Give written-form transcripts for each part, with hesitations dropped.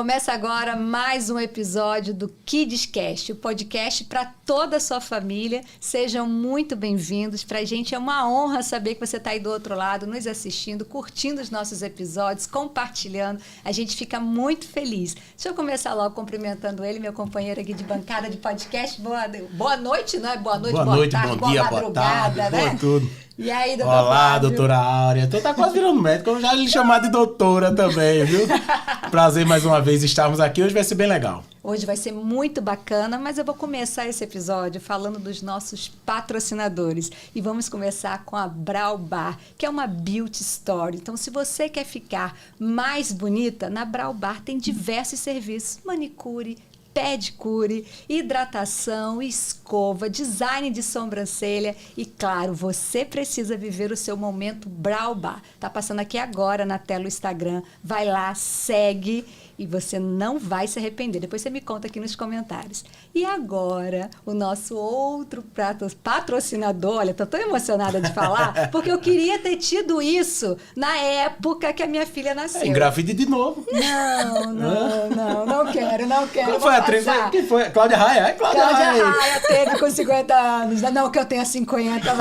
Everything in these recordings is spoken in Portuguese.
Começa agora mais um episódio do KidsCast, o podcast para toda a sua família. Sejam muito bem-vindos. Para a gente é uma honra saber que você está aí do outro lado, nos assistindo, curtindo os nossos episódios, compartilhando. A gente fica muito feliz. Deixa eu começar logo cumprimentando ele, meu companheiro aqui de bancada de podcast. Boa noite, não é? Boa noite, boa tarde, bom dia, boa tarde, né? boa tudo. E aí, doutor Olá, Flávio? doutora Áurea. Tu tá quase virando médico, eu já lhe chamar de doutora também, viu? Prazer mais uma vez estarmos aqui, hoje vai ser bem legal. Hoje vai ser muito bacana, mas eu vou começar esse episódio falando dos nossos patrocinadores. E vamos começar com a Brau Bar, que é uma beauty store. Então, se você quer ficar mais bonita, na Brau Bar tem diversos serviços. Manicure, pedicure, hidratação, escova, design de sobrancelha e, claro, você precisa viver o seu momento Brau Bar. Tá passando aqui agora na tela o Instagram. Vai lá, segue e você não vai se arrepender. Depois você me conta aqui nos comentários. E agora, o nosso outro patrocinador, olha, tô tão emocionada de falar, porque eu queria ter tido isso na época que a minha filha nasceu. Engravide de novo. Não quero. Qual foi a atriz? Quem foi? Cláudia Raia? Cláudia Raia teve com 50 anos. Não que eu tenha 50,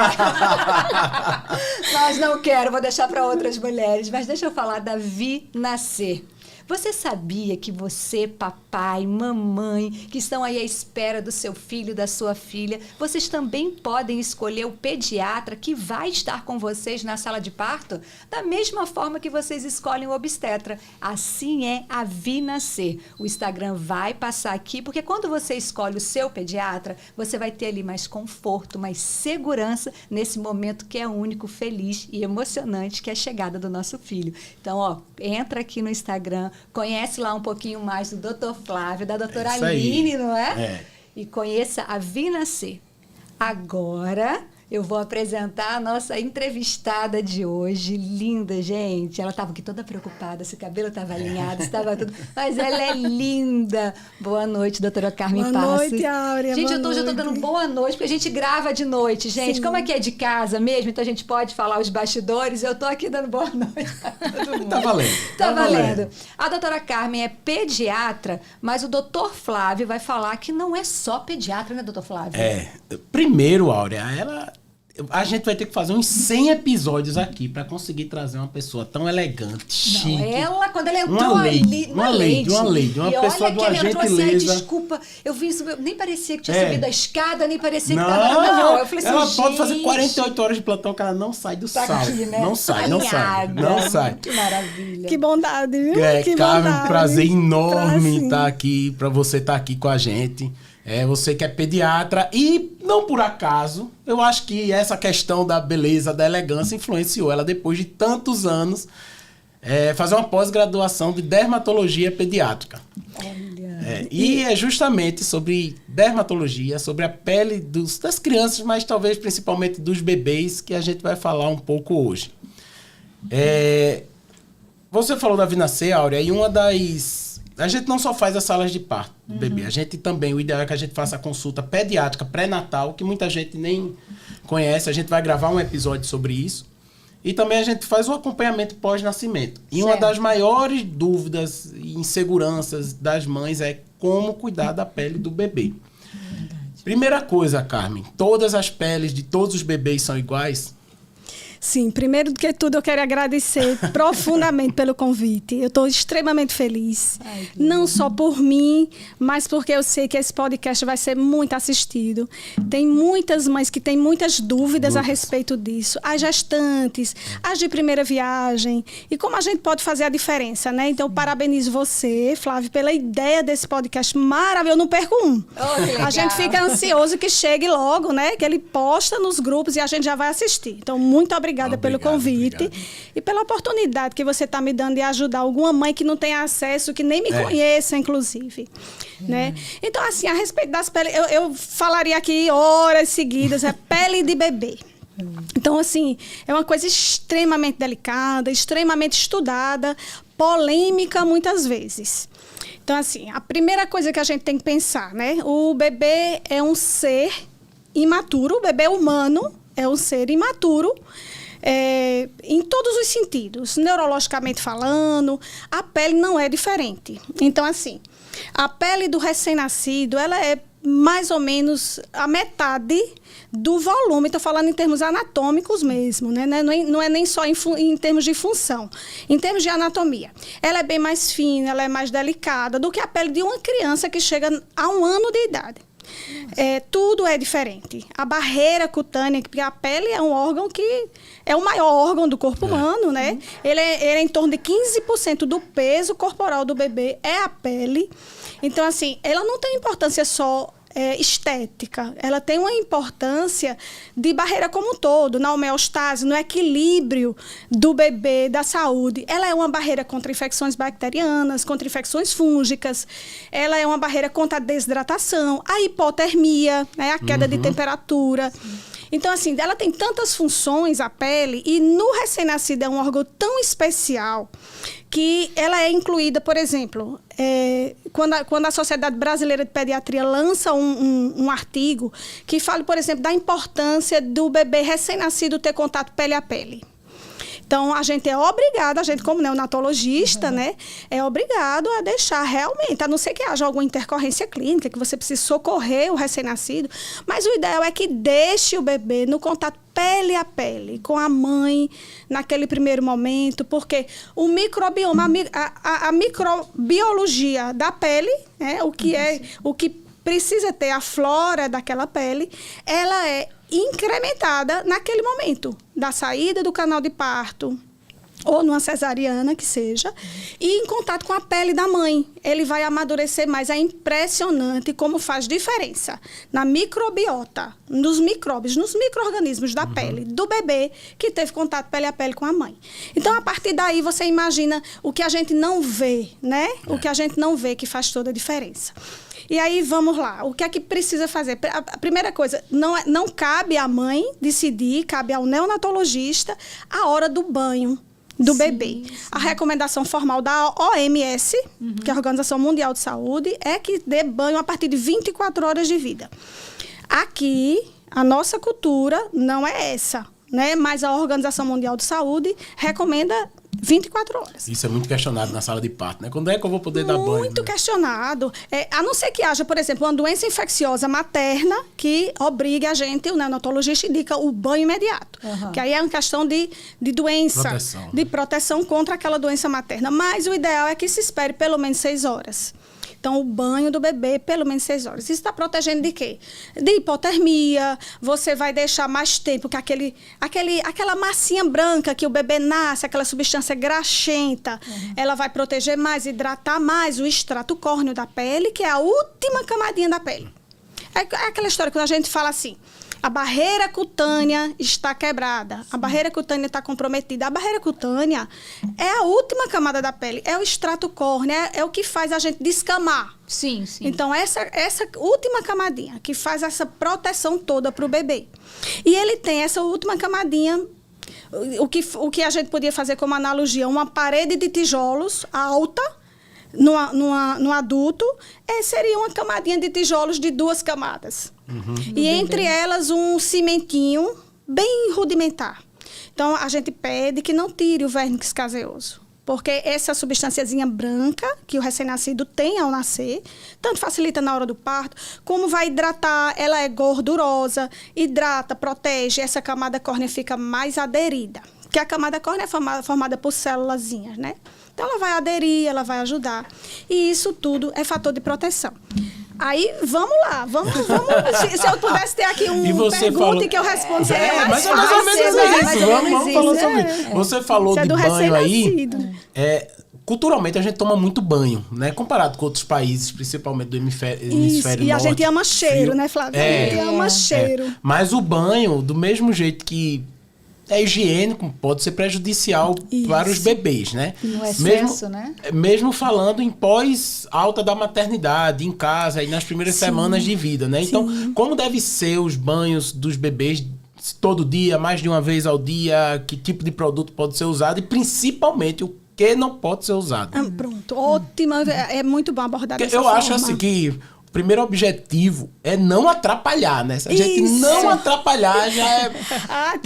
mas não quero, vou deixar para outras mulheres. Mas deixa eu falar da Vi Nascer. Você sabia que você, papai, mamãe, que estão aí à espera do seu filho, da sua filha, vocês também podem escolher o pediatra que vai estar com vocês na sala de parto? Da mesma forma que vocês escolhem o obstetra. Assim é a Vi Nascer. O Instagram vai passar aqui, porque quando você escolhe o seu pediatra, você vai ter ali mais conforto, mais segurança nesse momento que é único, feliz e emocionante, que é a chegada do nosso filho. Então, entra aqui no Instagram, conhece lá um pouquinho mais do Dr. Flávio, da doutora Aline, não é? É. E conheça a Vi Nascer. Agora eu vou apresentar a nossa entrevistada de hoje. Linda, gente. Ela estava aqui toda preocupada, se o cabelo estava alinhado, estava tudo. Mas ela é linda. Boa noite, doutora Carmen Passos. Boa noite, Áurea. Gente, já estou dando boa noite, porque a gente grava de noite, gente. Sim. Como aqui é de casa mesmo, então a gente pode falar os bastidores. Eu estou aqui dando boa noite para todo mundo. Tá valendo. Tá valendo. A doutora Carmen é pediatra, mas o doutor Flávio vai falar que não é só pediatra, né, doutor Flávio? Primeiro, Áurea, a gente vai ter que fazer uns 100 episódios aqui para conseguir trazer uma pessoa tão elegante, chique. Ela, quando ela entrou uma lady, uma pessoa de uma gentileza. Desculpa, eu vi isso, nem parecia que tinha subido a escada, nem parecia que não, tava... Não, eu falei assim, ela gente, pode fazer 48 horas de plantão que ela não sai do sal. Aqui, né? Não sai. Que maravilha. Que bondade, viu? Que Carmen, bondade. um prazer enorme estar aqui, para você estar aqui com a gente. Você que é pediatra e, não por acaso, eu acho que essa questão da beleza, da elegância influenciou ela depois de tantos anos fazer uma pós-graduação de dermatologia pediátrica. Olha. E é justamente sobre dermatologia, sobre a pele das crianças, mas talvez principalmente dos bebês, que a gente vai falar um pouco hoje. Você falou da Vi Nascer, Áurea, e uma das... A gente não só faz as salas de parto do bebê, a gente também, o ideal é que a gente faça a consulta pediátrica pré-natal, que muita gente nem conhece, a gente vai gravar um episódio sobre isso. E também a gente faz o acompanhamento pós-nascimento. E uma das maiores dúvidas e inseguranças das mães é como cuidar da pele do bebê. Primeira coisa, Carmen, todas as peles de todos os bebês são iguais? Sim, primeiro do que tudo eu quero agradecer profundamente pelo convite. Eu estou extremamente feliz, não só por mim, mas porque eu sei que esse podcast vai ser muito assistido. Tem muitas mães que têm muitas dúvidas a respeito disso. As gestantes, as de primeira viagem. E como a gente pode fazer a diferença, né? Então, parabenizo você, Flávio, pela ideia desse podcast maravilhoso. Eu não perco um. A gente fica ansioso que chegue logo, né? Que ele posta nos grupos e a gente já vai assistir. Então, muito obrigada pelo convite e pela oportunidade que você está me dando de ajudar alguma mãe que não tem acesso, que nem me conheça, inclusive. Né? Então, assim, a respeito das peles, eu falaria aqui horas seguidas, pele de bebê. Então, assim, é uma coisa extremamente delicada, extremamente estudada, polêmica muitas vezes. Então, assim, a primeira coisa que a gente tem que pensar, né? O bebê é um ser imaturo, o bebê humano é um ser imaturo, em todos os sentidos, neurologicamente falando, a pele não é diferente. Então, assim, a pele do recém-nascido, ela é mais ou menos a metade do volume, estou falando em termos anatômicos mesmo, né? Não é nem só em termos de função, em termos de anatomia. Ela é bem mais fina, ela é mais delicada do que a pele de uma criança que chega a 1 ano de idade. Tudo é diferente. A barreira cutânea, porque a pele é um órgão que é o maior órgão do corpo humano, né? Ele é em torno de 15% do peso corporal do bebê, é a pele. Então, assim, ela não tem importância só estética, ela tem uma importância de barreira como um todo, na homeostase, no equilíbrio do bebê, da saúde. Ela é uma barreira contra infecções bacterianas, contra infecções fúngicas, ela é uma barreira contra a desidratação, a hipotermia, né, a queda de temperatura. Então, assim, ela tem tantas funções, a pele, e no recém-nascido é um órgão tão especial que ela é incluída, por exemplo, quando a Sociedade Brasileira de Pediatria lança um artigo que fala, por exemplo, da importância do bebê recém-nascido ter contato pele a pele. Então, a gente é obrigado, a gente como neonatologista, né, é obrigado a deixar realmente, a não ser que haja alguma intercorrência clínica, que você precise socorrer o recém-nascido, mas o ideal é que deixe o bebê no contato pele a pele com a mãe naquele primeiro momento, porque o microbioma, a microbiologia da pele, né, o que precisa ter a flora daquela pele, ela é incrementada naquele momento da saída do canal de parto ou numa cesariana, que seja, e em contato com a pele da mãe. Ele vai amadurecer mais. É impressionante como faz diferença na microbiota, nos micróbios, nos micro-organismos da pele do bebê que teve contato pele a pele com a mãe. Então, a partir daí, você imagina o que a gente não vê, né? O que a gente não vê que faz toda a diferença. E aí, vamos lá. O que é que precisa fazer? A primeira coisa, não cabe à mãe decidir, cabe ao neonatologista a hora do banho do bebê. A recomendação formal da OMS, que é a Organização Mundial de Saúde, é que dê banho a partir de 24 horas de vida. Aqui, a nossa cultura não é essa, né? Mas a Organização Mundial de Saúde recomenda 24 horas. Isso é muito questionado na sala de parto, né? Quando é que eu vou poder dar banho? Muito questionado. A não ser que haja, por exemplo, uma doença infecciosa materna que obrigue a gente, o neonatologista indica o banho imediato. Que aí é uma questão de doença, de proteção contra aquela doença materna. Mas o ideal é que se espere pelo menos 6 horas. Então, o banho do bebê, pelo menos 6 horas. Isso está protegendo de quê? De hipotermia, você vai deixar mais tempo que aquela massinha branca que o bebê nasce, aquela substância graxenta, ela vai proteger mais, hidratar mais o extrato córneo da pele, que é a última camadinha da pele. É aquela história quando a gente fala assim, a barreira cutânea está quebrada, a barreira cutânea está comprometida. A barreira cutânea é a última camada da pele, é o extrato córneo, é o que faz a gente descamar. Sim. Então, essa última camadinha que faz essa proteção toda para o bebê. E ele tem essa última camadinha, o que a gente podia fazer como analogia, uma parede de tijolos alta, no adulto, seria uma camadinha de tijolos de 2 camadas. E entre elas um cimentinho bem rudimentar. Então, a gente pede que não tire o vernix caseoso, porque essa substânciazinha branca que o recém-nascido tem ao nascer, tanto facilita na hora do parto, como vai hidratar, ela é gordurosa, hidrata, protege, essa camada córnea fica mais aderida. Porque a camada córnea é formada por célulazinhas, né? Então, ela vai aderir, ela vai ajudar. E isso tudo é fator de proteção. Aí, vamos lá. Se eu pudesse ter aqui pergunta que eu respondo, seria mais ou menos isso. Vamos falar sobre isso. Você falou de banho aí. Culturalmente, a gente toma muito banho, né? Comparado com outros países, principalmente do hemisfério norte. E a gente ama cheiro, né, Flávia? A gente ama cheiro. Mas o banho, do mesmo jeito que é higiênico, pode ser prejudicial para os bebês, né? No excesso, né? Mesmo falando em pós-alta da maternidade, em casa, e nas primeiras semanas de vida, né? Então, como devem ser os banhos dos bebês todo dia, mais de uma vez ao dia? Que tipo de produto pode ser usado? E, principalmente, o que não pode ser usado? Pronto, ótima. É muito bom abordar dessa forma. Eu acho assim que primeiro objetivo é não atrapalhar, né? Se a gente não atrapalhar, já é...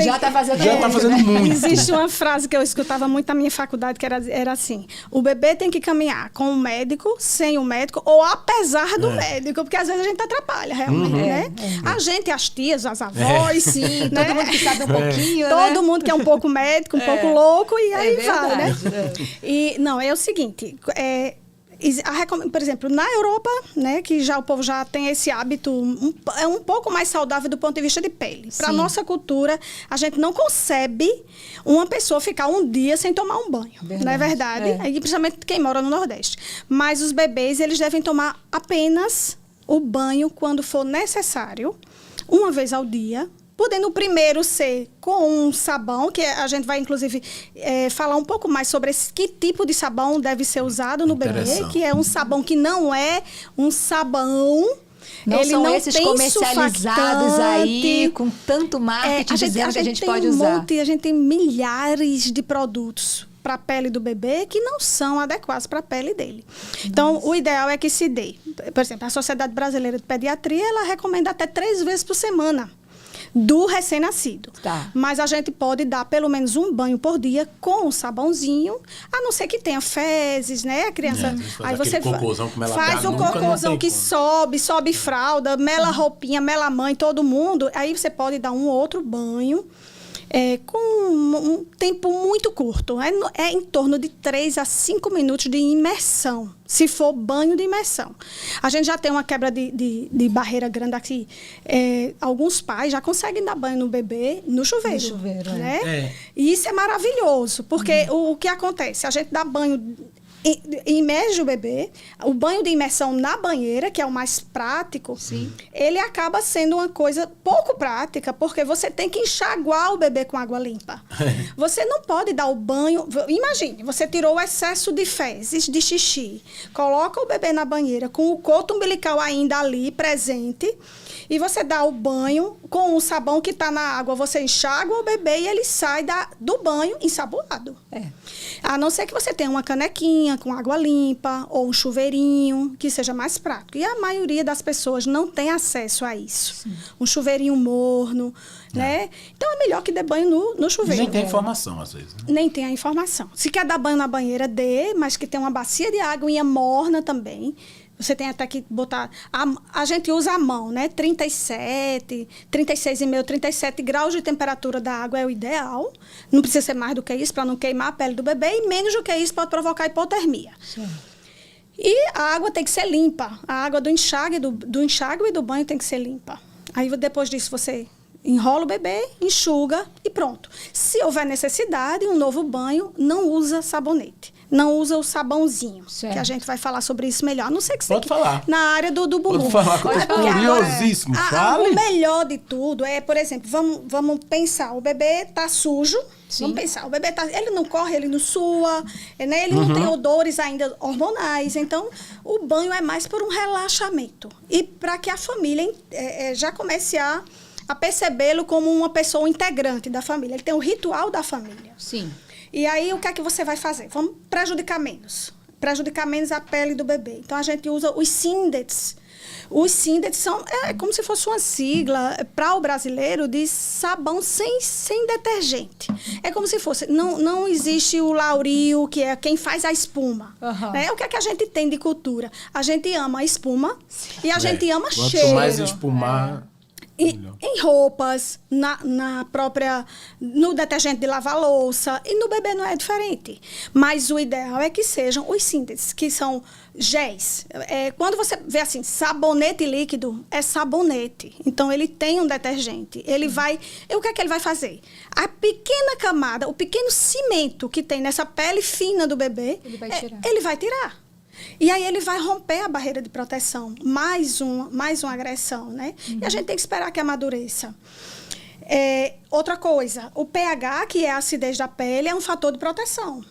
Já tá fazendo muito. Existe uma frase que eu escutava muito na minha faculdade, que era assim: o bebê tem que caminhar com o médico, sem o médico, ou apesar do médico, porque às vezes a gente atrapalha, realmente, né? A gente, as tias, as avós, sim, né? todo mundo que sabe um pouquinho, todo mundo que é um pouco médico, um pouco louco, e aí vai, né? verdade. E, não, é o seguinte, por exemplo, na Europa, né, que já o povo já tem esse hábito um pouco mais saudável do ponto de vista de pele. Para nossa cultura, a gente não concebe uma pessoa ficar um dia sem tomar um banho, não é verdade? E principalmente quem mora no Nordeste. Mas os bebês, eles devem tomar apenas o banho quando for necessário, uma vez ao dia, podendo o primeiro ser com um sabão, que a gente vai, inclusive, falar um pouco mais sobre que tipo de sabão deve ser usado no bebê, que é um sabão que não é um sabão... Não ele são não esses tem comercializados aí, surfactante. com tanto marketing dizendo que a gente pode usar. A gente tem milhares de produtos para a pele do bebê que não são adequados para a pele dele. Então, o ideal é que se dê. Por exemplo, a Sociedade Brasileira de Pediatria, ela recomenda até 3 vezes por semana do recém-nascido. Tá. Mas a gente pode dar pelo menos um banho por dia com um sabãozinho, a não ser que tenha fezes, né? A criança... Aí você faz o cocôzão que sobe fralda, mela roupinha, mela mãe, todo mundo. Aí você pode dar um outro banho com um tempo muito curto. É em torno de 3 a 5 minutos de imersão, se for banho de imersão. A gente já tem uma quebra de barreira grande aqui. Alguns pais já conseguem dar banho no bebê no chuveiro. No chuveiro, né? E isso é maravilhoso, porque o que acontece? A gente dá banho... imerge o bebê, o banho de imersão na banheira, que é o mais prático, ele acaba sendo uma coisa pouco prática, porque você tem que enxaguar o bebê com água limpa. Você não pode dar o banho... Imagine, você tirou o excesso de fezes, de xixi, coloca o bebê na banheira com o coto umbilical ainda ali, presente, e você dá o banho com o sabão que está na água, você enxágua o bebê e ele sai do banho ensaboado. A não ser que você tenha uma canequinha com água limpa ou um chuveirinho, que seja mais prático. E a maioria das pessoas não tem acesso a isso. Um chuveirinho morno, né? Então, é melhor que dê banho no chuveiro. Nem tem informação, às vezes. Né? Nem tem a informação. Se quer dar banho na banheira, dê, mas que tenha uma bacia de água morna também. Você tem até que botar... A gente usa a mão, né? 37, 36,5, 37 graus de temperatura da água é o ideal. Não precisa ser mais do que isso para não queimar a pele do bebê. E menos do que isso pode provocar hipotermia. E a água tem que ser limpa. A água do enxágue e do banho tem que ser limpa. Aí, depois disso, você enrola o bebê, enxuga e pronto. Se houver necessidade, um novo banho, não usa sabonete. Não usa o sabãozinho, que a gente vai falar sobre isso melhor. A não sei que você... Pode falar. Na área do bumbum. Pode falar, curiosíssimo. O melhor de tudo é, por exemplo, vamos pensar, o bebê tá sujo. Vamos pensar, o bebê ele não corre, ele não sua, né? Ele não tem odores ainda hormonais. Então, o banho é mais por um relaxamento. E para que a família já comece a percebê-lo como uma pessoa integrante da família. Ele tem o ritual da família. Sim. E aí, o que é que você vai fazer? Vamos prejudicar menos. Prejudicar menos a pele do bebê. Então, a gente usa os Sindets. Os Sindets são como se fosse uma sigla para o brasileiro de sabão sem detergente. É como se fosse... Não existe o Laurio, que é quem faz a espuma. Né? O que é que a gente tem de cultura? A gente ama a espuma e a gente ama cheiro. Quanto mais espumar... Em roupas, no detergente de lavar louça, e no bebê não é diferente. Mas o ideal é que sejam os Sindets, que são géis. Quando você vê assim, sabonete líquido, é sabonete. Então, ele tem um detergente. O que é que ele vai fazer? A pequena camada, o pequeno cimento que tem nessa pele fina do bebê, ele vai tirar. E aí ele vai romper a barreira de proteção. Mais uma agressão, né? E a gente tem que esperar que amadureça. Outra coisa, o pH, que é a acidez da pele, é um fator de proteção.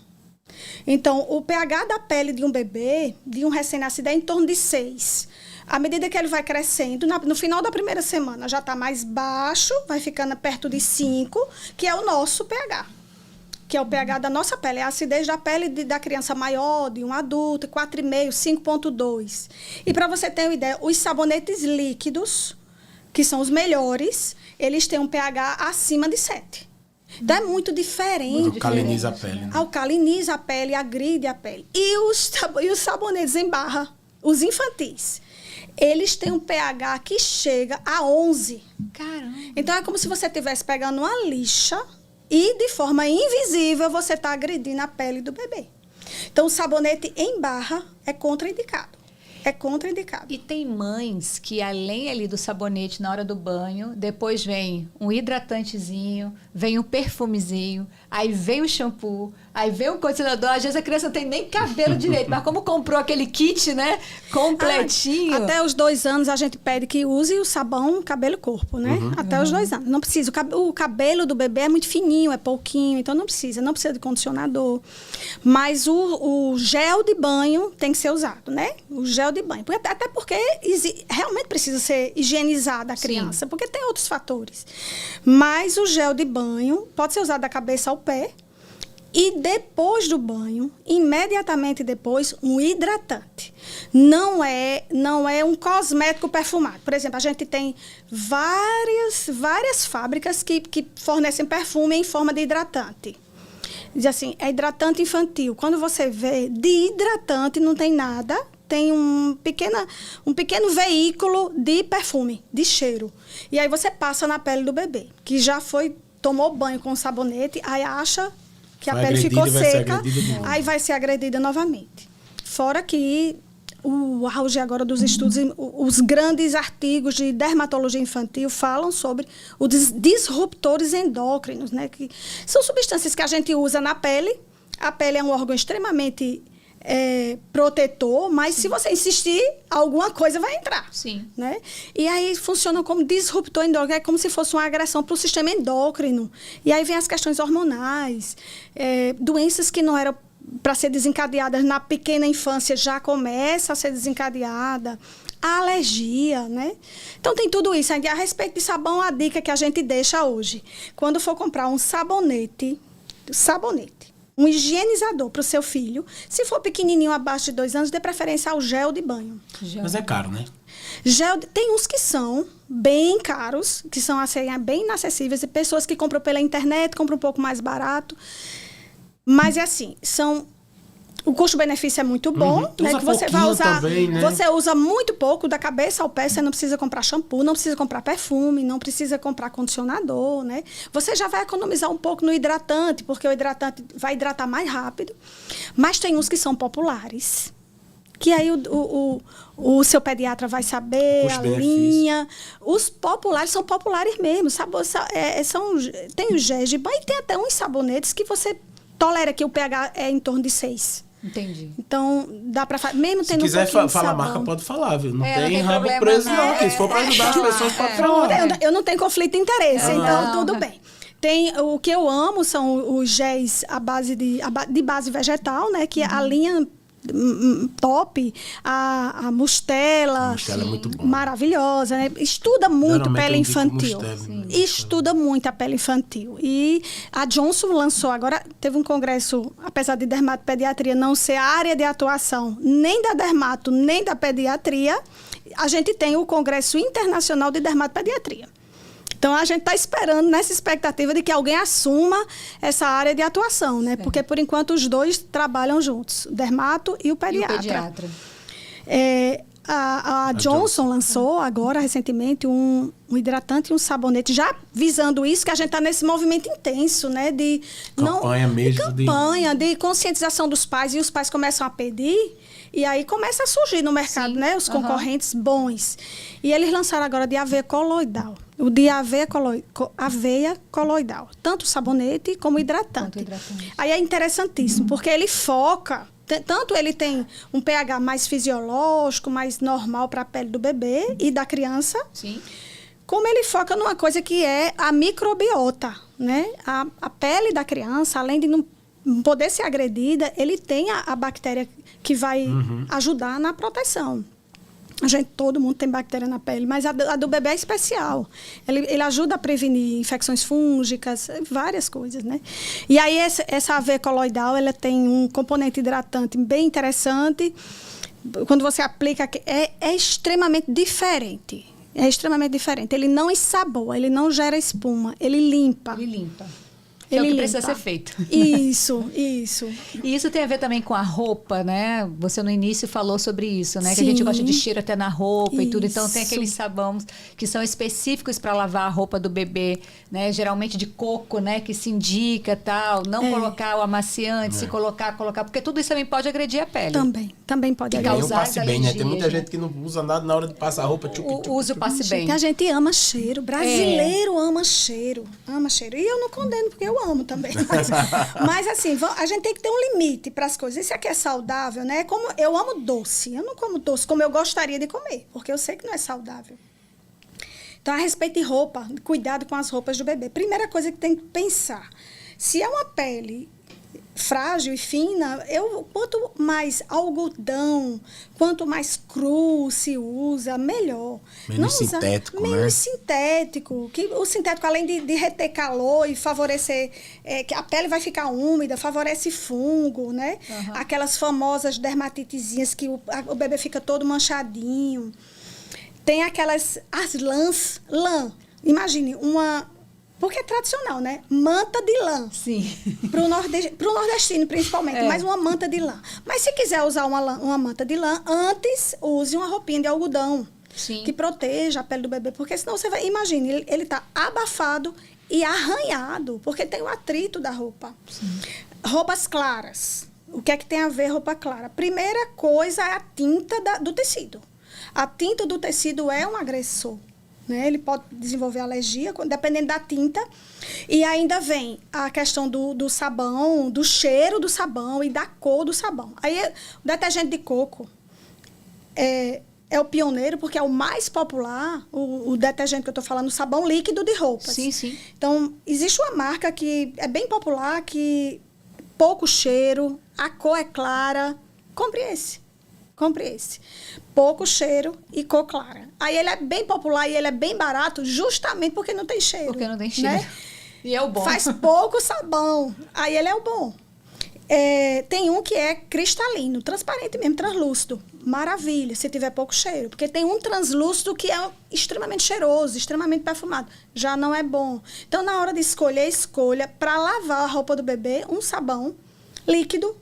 Então, o pH da pele de um bebê, de um recém-nascido, é em torno de 6. À medida que ele vai crescendo, no final da primeira semana já está mais baixo, vai ficando perto de 5, que é o nosso pH. que é o pH da nossa pele, é a acidez da pele da criança maior, de um adulto, 4,5, 5,2. E para você ter uma ideia, os sabonetes líquidos, que são os melhores, eles têm um pH acima de 7. Então é muito diferente. Alcaliniza a pele, né? Alcaliniza a pele, agride a pele. E os sabonetes em barra, os infantis, eles têm um pH que chega a 11. Caramba. Então é como se você estivesse pegando uma lixa e, de forma invisível, você está agredindo a pele do bebê. Então, o sabonete em barra é contraindicado. É contraindicado. E tem mães que, além ali do sabonete na hora do banho, depois vem um hidratantezinho, vem um perfumezinho, aí vem o shampoo, aí vem o condicionador. Às vezes a criança não tem nem cabelo direito, mas como comprou aquele kit, né, completinho... Até os 2 anos a gente pede que use o sabão cabelo e corpo, né? Até os 2 anos. Não precisa. O cabelo do bebê é muito fininho, é pouquinho, então não precisa de condicionador. Mas o gel de banho tem que ser usado, né? O gel de banho. Até porque realmente precisa ser higienizada a criança, porque tem outros fatores. Mas o gel de banho pode ser usado da cabeça ao pé. E depois do banho, imediatamente depois, um hidratante. Não é um cosmético perfumado. Por exemplo, a gente tem várias fábricas que fornecem perfume em forma de hidratante. Diz assim, é hidratante infantil. Quando você vê, de hidratante não tem nada, tem um pequeno veículo de perfume, de cheiro. E aí você passa na pele do bebê, que já tomou banho com sabonete, aí acha que a pele ficou seca, aí vai ser agredida novamente. Fora que o auge agora dos estudos, os grandes artigos de dermatologia infantil falam sobre os disruptores endócrinos, né? Que são substâncias que a gente usa na pele. A pele é um órgão extremamente protetor, mas se você insistir, alguma coisa vai entrar. Sim. Né? E aí funcionam como disruptor endócrino, é como se fosse uma agressão para o sistema endócrino. E aí vem as questões hormonais, doenças que não eram para ser desencadeadas na pequena infância já começa a ser desencadeada, a alergia, né? Então tem tudo isso. A respeito de sabão, a dica que a gente deixa hoje, quando for comprar um sabonete, um higienizador para o seu filho, se for pequenininho, abaixo de 2 anos, dê preferência ao gel de banho. Mas é caro, né? Tem uns que são bem caros, que são assim, bem inacessíveis, e pessoas que compram pela internet, compram um pouco mais barato. Mas é assim, o custo-benefício é muito bom, né? Que você vai usar, também, né? Você usa muito pouco, da cabeça ao pé, você não precisa comprar shampoo, não precisa comprar perfume, não precisa comprar condicionador, né? Você já vai economizar um pouco no hidratante, porque o hidratante vai hidratar mais rápido. Mas tem uns que são populares, que aí o seu pediatra vai saber a linha. Os populares são populares mesmo, tem os géis de banho e tem até uns sabonetes que você tolera que o pH é em torno de 6. Entendi. Então, dá pra fazer. Mesmo se tendo quiser falar a marca, pode falar, viu? Não tem rabo rabo preso, não. Se for pra ajudar as pessoas, pode falar. Eu não tenho conflito de interesse, então tudo bem. O que eu amo são os géis de base vegetal, né? Que a linha top, a Mustela, é muito bom. Maravilhosa, né? Estuda muito pele infantil. Estuda muito a pele infantil. E a Johnson lançou agora, teve um congresso, apesar de dermatopediatria não ser a área de atuação nem da dermato, nem da pediatria, a gente tem o Congresso Internacional de Dermatopediatria. Então, a gente está esperando nessa expectativa de que alguém assuma essa área de atuação, né? Porque, por enquanto, os dois trabalham juntos, o dermato e o pediatra. A Johnson lançou agora, recentemente, um hidratante e um sabonete, já visando isso, que a gente está nesse movimento intenso, né? De conscientização dos pais, e os pais começam a pedir, e aí começa a surgir no mercado, né? Os concorrentes bons. E eles lançaram agora de aveia coloidal. O de aveia coloidal. Tanto o sabonete como o hidratante. Aí é interessantíssimo, porque ele foca... Tanto ele tem um pH mais fisiológico, mais normal para a pele do bebê e da criança. Sim. Como ele foca numa coisa que é a microbiota, né? A pele da criança, além de não poder ser agredida, ele tem a bactéria que vai ajudar na proteção. Todo mundo tem bactéria na pele, mas a do bebê é especial. Ele ajuda a prevenir infecções fúngicas, várias coisas, né? E aí essa aveia coloidal, ela tem um componente hidratante bem interessante. Quando você aplica, é extremamente diferente. É extremamente diferente. Ele não ensaboa, ele não gera espuma, ele limpa. Ele limpa. É o que precisa ser feito. Isso. E isso tem a ver também com a roupa, né? Você no início falou sobre isso, né? Sim. Que a gente gosta de cheiro até na roupa e tudo. Então tem aqueles sabões que são específicos para lavar a roupa do bebê, né? Geralmente de coco, né? Que se indica tal. Não colocar o amaciante, se colocar. Porque tudo isso também pode agredir a pele. Também pode agredir. O passe bem, né? Tem muita gente que não usa nada na hora de passar a roupa. Usa o passe bem. A gente ama cheiro. Brasileiro ama cheiro. Ama cheiro. E eu não condeno, porque eu amo também. Mas assim, a gente tem que ter um limite para as coisas. Isso aqui é saudável, né? Como eu amo doce. Eu não como doce como eu gostaria de comer, porque eu sei que não é saudável. Então, a respeito de roupa, cuidado com as roupas do bebê. Primeira coisa que tem que pensar, se é uma pele frágil e fina, quanto mais algodão, quanto mais cru se usa, melhor. Menos sintético, né? Menos sintético. Que o sintético, além de reter calor e favorecer, que a pele vai ficar úmida, favorece fungo, né? Uhum. Aquelas famosas dermatitezinhas que o bebê fica todo manchadinho. Tem as lã. Imagine, porque é tradicional, né? Manta de lã. Sim. Pro nordestino, principalmente. Mas uma manta de lã. Mas se quiser usar uma manta de lã, antes use uma roupinha de algodão. Sim. Que proteja a pele do bebê. Porque senão você vai... Imagine, ele tá abafado e arranhado. Porque tem o atrito da roupa. Sim. Roupas claras. O que é que tem a ver roupa clara? Primeira coisa é a tinta do tecido. A tinta do tecido é um agressor. Né? Ele pode desenvolver alergia, dependendo da tinta. E ainda vem a questão do sabão, do cheiro do sabão e da cor do sabão. Aí, o detergente de coco é o pioneiro, porque é o mais popular, o detergente que eu estou falando, o sabão líquido de roupas. Sim, sim. Então, existe uma marca que é bem popular, que pouco cheiro, a cor é clara. Compre esse. Pouco cheiro e cor clara. Aí ele é bem popular e ele é bem barato justamente porque não tem cheiro. Porque não tem cheiro. Né? E é o bom. Faz pouco sabão. Aí ele é o bom. Tem um que é cristalino, transparente mesmo, translúcido. Maravilha, se tiver pouco cheiro. Porque tem um translúcido que é extremamente cheiroso, extremamente perfumado. Já não é bom. Então, na hora de escolha para lavar a roupa do bebê, um sabão líquido,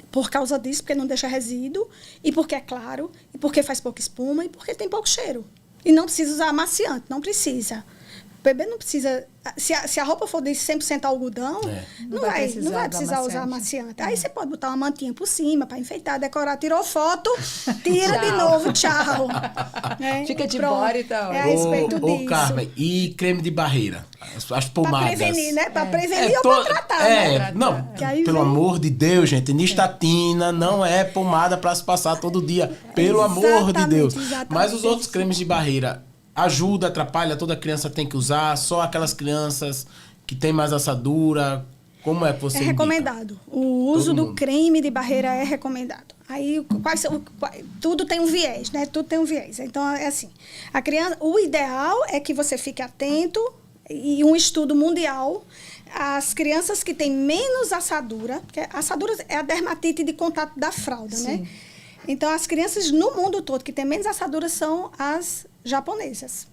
por causa disso, porque não deixa resíduo, e porque é claro, e porque faz pouca espuma, e porque tem pouco cheiro. E não precisa usar amaciante, não precisa. O bebê não precisa... Se a roupa for de 100% algodão, não vai precisar usar amaciante. Aí você pode botar uma mantinha por cima para enfeitar, decorar. Tirou foto, tira de novo, tchau. Fica de bora e tal. É a respeito disso. Carmen, e creme de barreira? As pomadas. Para prevenir, né? Para prevenir ou para tratar, né? Não, pelo amor de Deus, gente. Nistatina não é pomada para se passar todo dia. Pelo amor de Deus. Mas os outros cremes de barreira... Ajuda, atrapalha, toda criança tem que usar, só aquelas crianças que tem mais assadura. Como é que você indica? Recomendado. O uso do creme de barreira é recomendado. Aí, tudo tem um viés, né? Tudo tem um viés. Então, é assim, a criança, o ideal é que você fique atento, e um estudo mundial, as crianças que têm menos assadura, porque a assadura é a dermatite de contato da fralda, Sim. né? Então, as crianças no mundo todo que têm menos assadura são as japonesas.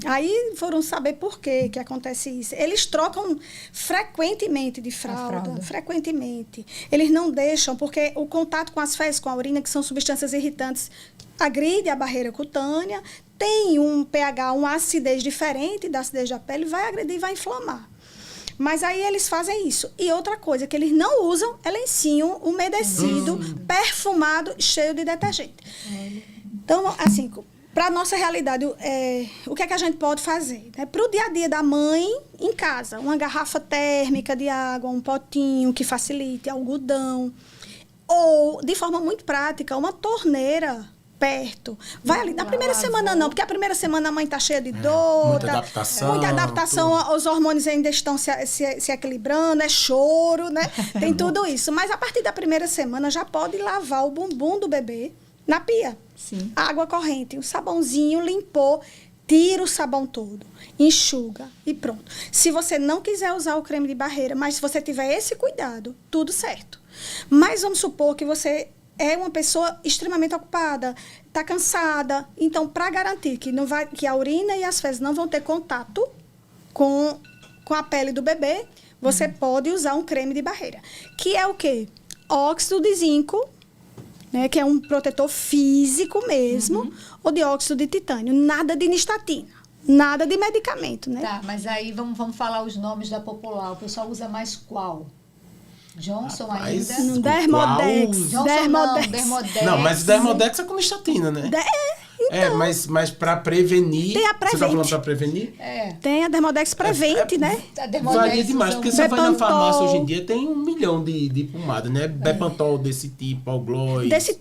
Aí foram saber por que acontece isso. Eles trocam frequentemente de fralda, frequentemente. Eles não deixam, porque o contato com as fezes, com a urina, que são substâncias irritantes, agride a barreira cutânea, tem um pH, uma acidez diferente da acidez da pele, vai agredir e vai inflamar. Mas aí eles fazem isso. E outra coisa que eles não usam é lencinho umedecido, perfumado, cheio de detergente. Então, assim... Para a nossa realidade, o que é que a gente pode fazer? Para o dia a dia da mãe, em casa, uma garrafa térmica de água, um potinho que facilite, algodão. Ou, de forma muito prática, uma torneira perto. Vai ali. Na primeira semana não, porque a primeira semana a mãe está cheia de dor. Muita adaptação, os hormônios ainda estão se equilibrando, é choro, né? Tem tudo isso. Mas a partir da primeira semana já pode lavar o bumbum do bebê na pia. Sim. Água corrente, o sabãozinho limpou, tira o sabão todo, enxuga e pronto. Se você não quiser usar o creme de barreira, mas se você tiver esse cuidado, tudo certo. Mas vamos supor que você é uma pessoa extremamente ocupada, está cansada. Então, para garantir que a urina e as fezes não vão ter contato com a pele do bebê, você pode usar um creme de barreira. Que é o quê? Óxido de zinco, né, que é um protetor físico mesmo, ou dióxido de titânio. Nada de nistatina, nada de medicamento, né? Tá, mas aí vamos falar os nomes da popular. O pessoal usa mais qual? Johnson Rapaz, ainda? Dermodex. Johnson Dermodex. não, Dermodex. Não, mas o Dermodex é com nistatina, né? Mas pra prevenir... Tem a Você tá Prevent. falando pra prevenir? É. Tem a Dermodex Prevent, né? A Dermodex Varia demais, usa porque você vai na Bepantol. farmácia hoje em dia, tem 1 milhão de pomadas, né? Bepantol desse tipo, Algloss. Desse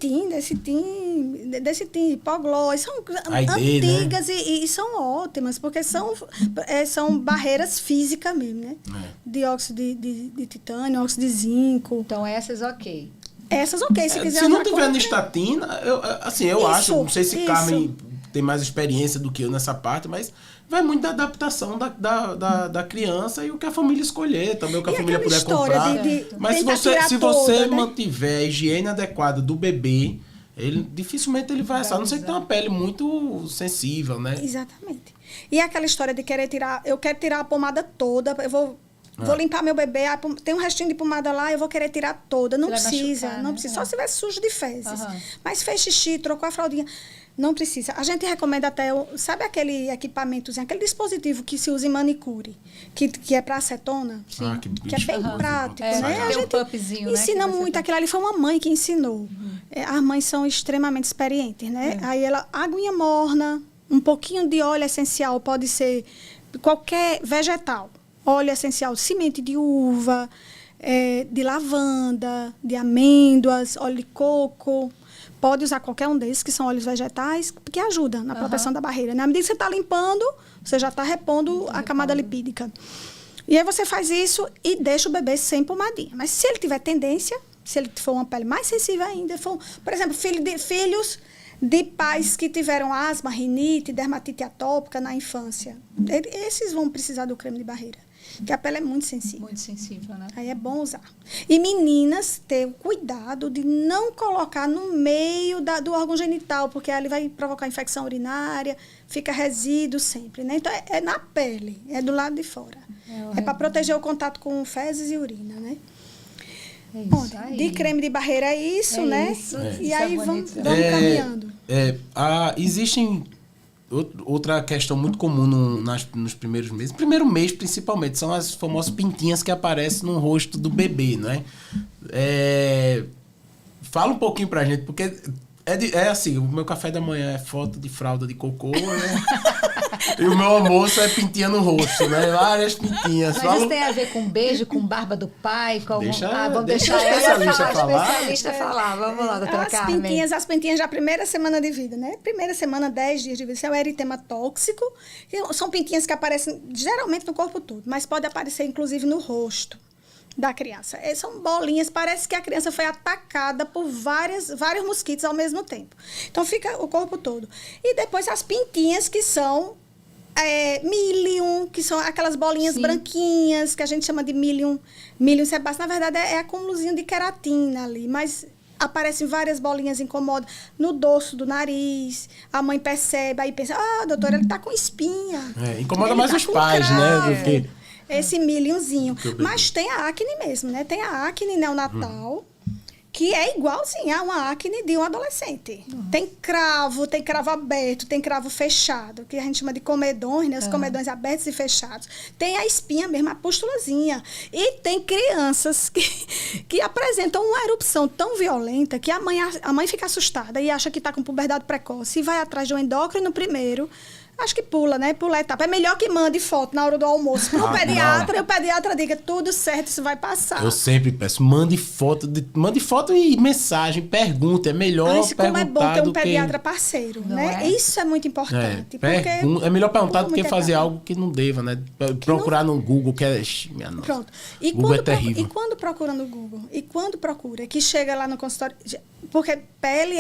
Hipogloss, são AID, antigas, né? e são ótimas, porque são barreiras físicas mesmo, né? Dióxido de titânio, óxido de zinco. Então, essas, ok. Essas, ok, se quiser Se não usar tiver como- nistatina, eu Isso, acho, não sei se isso. Carmen tem mais experiência do que eu nessa parte, mas vai muito da adaptação da criança e o que a família escolher, também o que a E família aquela puder história comprar. de Mas se tentar você, tirar se você toda, né? mantiver a higiene adequada do bebê, ele dificilmente ele vai assar, a não ser que tenha uma pele muito sensível, né? Exatamente. E aquela história de eu quero tirar a pomada toda, eu vou limpar meu bebê, tem um restinho de pomada lá, eu vou querer tirar toda. Não Vai precisa, machucar, não né? precisa. Só se estiver sujo de fezes. Aham. Mas fez xixi, trocou a fraldinha. Não precisa. A gente recomenda até, sabe aquele equipamentozinho, aquele dispositivo que se usa em manicure, que é para acetona? Ah, que Que é bem prático, É, né? tem um pupzinho, né, ensina que você muito. tá- Aquilo ali foi uma mãe que ensinou. As mães são extremamente experientes, né? Aí aguinha morna, um pouquinho de óleo essencial, pode ser qualquer vegetal. Óleo essencial, semente de uva, de lavanda, de amêndoas, óleo de coco. Pode usar qualquer um desses, que são óleos vegetais, que ajudam na proteção da barreira. Na medida que você está limpando, você já está repondo a camada lipídica. E aí você faz isso e deixa o bebê sem pomadinha. Mas se ele tiver tendência, se ele for uma pele mais sensível ainda, por exemplo, filhos de pais que tiveram asma, rinite, dermatite atópica na infância, esses vão precisar do creme de barreira. Porque a pele é muito sensível. Muito sensível, né? Aí é bom usar. E meninas, ter o cuidado de não colocar no meio do órgão genital, porque aí ele vai provocar infecção urinária, fica resíduo sempre, né? Então, é na pele, é do lado de fora. É para proteger o contato com fezes e urina, né? É isso Bom, aí. de creme de barreira é isso, É né? isso. E Isso aí é vamos bonito. caminhando. Existem outra questão muito comum nos primeiros meses. Primeiro mês, principalmente, são as famosas pintinhas que aparecem no rosto do bebê, não é? Fala um pouquinho pra gente, porque é assim, o meu café da manhã é foto de fralda de cocô, né? E o meu almoço é pintinha no rosto, né? Várias pintinhas. Mas isso tem a ver com beijo, com barba do pai, com algum... Deixa deixar o especialista ela falar. especialista falar. Vamos lá, doutora Carmen. As pintinhas da primeira semana de vida, né? Primeira semana, 10 dias de vida. Isso é o eritema tóxico. São pintinhas que aparecem geralmente no corpo todo, mas pode aparecer inclusive no rosto da criança. São bolinhas, parece que a criança foi atacada por vários mosquitos ao mesmo tempo. Então fica o corpo todo. E depois as pintinhas que são milium, que são aquelas bolinhas branquinhas, que a gente chama de milium sebáceo. Na verdade, é acúmulozinho de queratina ali, mas aparecem várias bolinhas incômodas no dorso do nariz. A mãe percebe, aí pensa, doutora, ele tá com espinha. Incomoda Ele mais tá os com pais, cravo. né? Do que... Esse miliumzinho. Mas tem a acne mesmo, né? Tem a acne neonatal, que é igualzinha a uma acne de um adolescente. Tem cravo aberto, tem cravo fechado, que a gente chama de comedões, né? Os comedões abertos e fechados. Tem a espinha mesmo, a pustulazinha. E tem crianças que apresentam uma erupção tão violenta que a mãe fica assustada e acha que está com puberdade precoce e vai atrás de um endócrino primeiro. Acho que pula, né? Pula a etapa. É melhor que mande foto na hora do almoço pro pediatra e o pediatra diga tudo certo, isso vai passar. Eu sempre peço, mande foto e mensagem, pergunta. É melhor Mas como é bom ter um do que... pediatra parceiro, Não né? é? Isso é muito importante. É melhor perguntar do que muita fazer etapa. algo que não deva, né? Procurar no Google, que é... Minha nossa. Pronto. Google é terrível. E quando procura no Google? E quando procura? Que chega lá no consultório... porque pele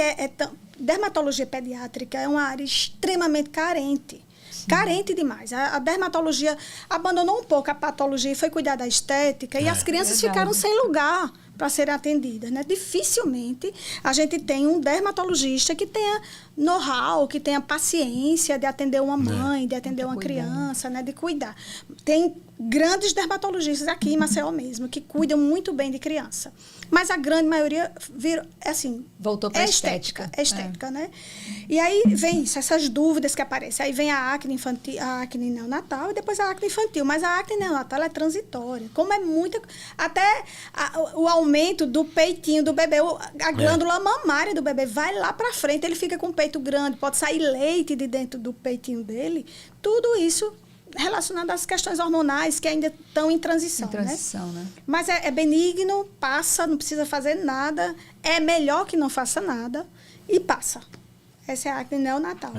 dermatologia pediátrica é uma área extremamente carente. Sim. Carente demais. A dermatologia abandonou um pouco a patologia e foi cuidar da estética, e as crianças ficaram sem lugar para serem atendidas, né? Dificilmente a gente tem um dermatologista que tenha know-how, que tenha paciência de atender uma mãe, de atender uma criança, né? De cuidar. Tem grandes dermatologistas aqui em Maceió mesmo, que cuidam muito bem de criança. Mas a grande maioria voltou para a estética. É estética, né? E aí vem isso, essas dúvidas que aparecem. Aí vem a acne infantil, a acne neonatal e depois a acne infantil. Mas a acne neonatal é transitória. Como é muita... Até o aumento do peitinho do bebê, a glândula mamária do bebê vai lá para frente, ele fica com o peito grande, pode sair leite de dentro do peitinho dele. Tudo isso relacionado às questões hormonais que ainda estão em transição, né? Mas é benigno, passa, não precisa fazer nada, é melhor que não faça nada e passa. Essa é a acne neonatal.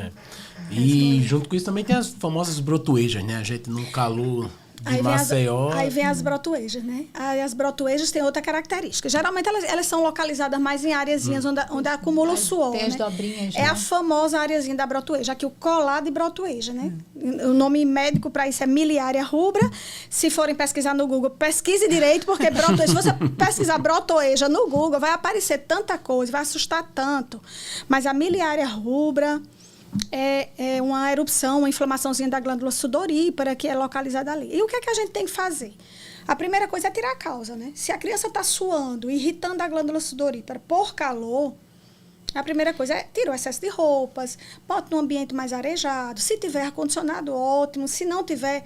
E junto com isso também tem as famosas brotoejas, né? A gente num calor de Maceió. Aí vem as brotoejas, né? Aí as brotoejas têm outra característica. Geralmente elas são localizadas mais em areazinhas onde acumula o suor. Tem as dobrinhas, É a famosa areazinha da brotoeja, aqui o colar de brotoeja, né? O nome médico para isso é miliária rubra. Se forem pesquisar no Google, pesquise direito, porque brotoeja, se você pesquisar brotoeja no Google, vai aparecer tanta coisa, vai assustar tanto. Mas a miliária rubra é uma erupção, uma inflamaçãozinha da glândula sudorípara que é localizada ali. E o que é que a gente tem que fazer? A primeira coisa é tirar a causa, né? Se a criança está suando, irritando a glândula sudorípara por calor, a primeira coisa é tirar o excesso de roupas, bota num ambiente mais arejado. Se tiver ar-condicionado, ótimo. Se não tiver,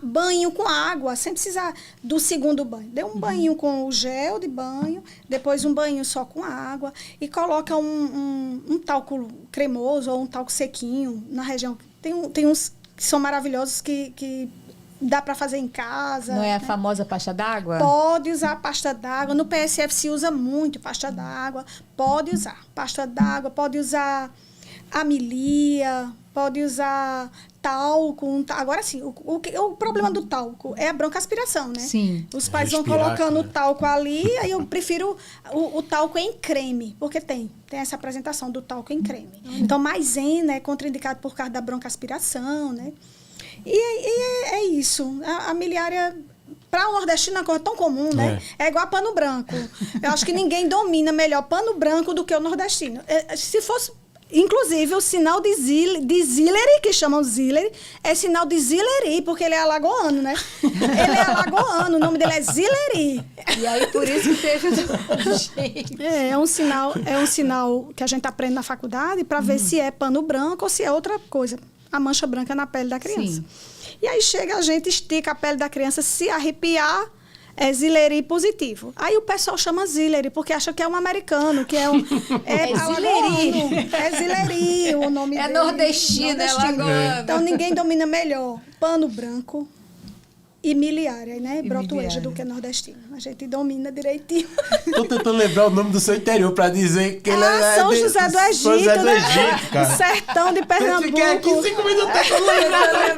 banho com água, sem precisar do segundo banho. Dê um banho com o gel de banho, depois um banho só com água e coloca um talco cremoso ou um talco sequinho na região. Tem uns que são maravilhosos que dá para fazer em casa. Não é a famosa pasta d'água? Pode usar pasta d'água. No PSF se usa muito pasta d'água. Pode usar pasta d'água, pode usar amilia, pode usar talco. Agora sim, o problema do talco é a broncoaspiração, né? Sim. Os pais vão colocando o talco ali, aí eu prefiro o talco em creme, porque tem essa apresentação do talco em creme. Então, maisena é contraindicado por causa da broncoaspiração, né? E é isso. A miliária, para o nordestino, é uma coisa tão comum, né? É igual a pano branco. Eu acho que ninguém domina melhor pano branco do que o nordestino. Se fosse... Inclusive, o sinal de Zilleri, que chamam Zilleri, é sinal de Zilleri, porque ele é alagoano, né? Ele é alagoano, o nome dele é Zilleri. E aí, por isso que teve o jeito. É um sinal que a gente aprende na faculdade para ver se é pano branco ou se é outra coisa. A mancha branca na pele da criança. Sim. E aí chega, a gente estica a pele da criança, se arrepiar, é Zilleri positivo. Aí o pessoal chama Zilleri, porque acha que é um americano, que é um... É Zilleri. É Zilleri o nome dele. Nordestino, é lagoano. Então ninguém domina melhor pano branco e miliária, né? Brotoeja do que nordestino. A gente domina direitinho. Tô tentando lembrar o nome do seu interior pra dizer que ele é São José do Egito, São José do né? Egito, cara. O sertão de Pernambuco. Eu fiquei aqui 5 minutos tentando lembrar.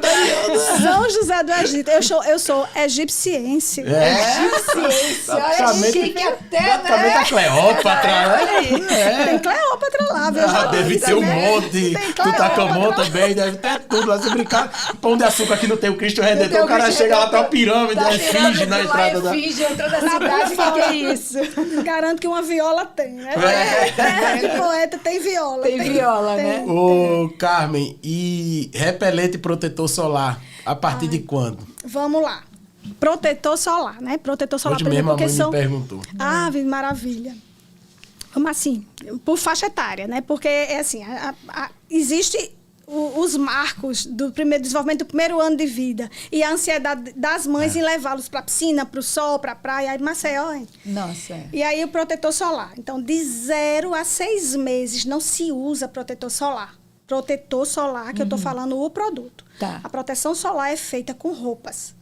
São José do Egito. Eu sou egipciense. Egipciência. Olha, chique até, praticamente a Cleópatra, né? Tem Cleópatra lá, viu? Deve ter um monte. Tutankhamon também, deve ter tudo. Lá se brincar, Pão de Açúcar aqui não tem o Cristo Redentor, o cara chega lá, tem uma pirâmide, a Esfinge na entrada da... Esfinge entrou na cidade, que é isso? Garanto que uma viola tem, né? Poeta tem viola. Tem viola, né? Ô, Carmen, e repelente e protetor solar, a partir de quando? Vamos lá. Protetor solar, né? Protetor solar. Hoje mesmo a mãe me perguntou. Maravilha. Como assim? Por faixa etária, né? Porque, é assim, existe... os marcos do desenvolvimento do primeiro ano de vida e a ansiedade das mães em levá-los para a piscina, para o sol, para a praia, aí Maceió, hein? Nossa. E aí o protetor solar. Então, de 0 a 6 meses não se usa protetor solar. Protetor solar, que eu estou falando o produto. Tá. A proteção solar é feita com roupas,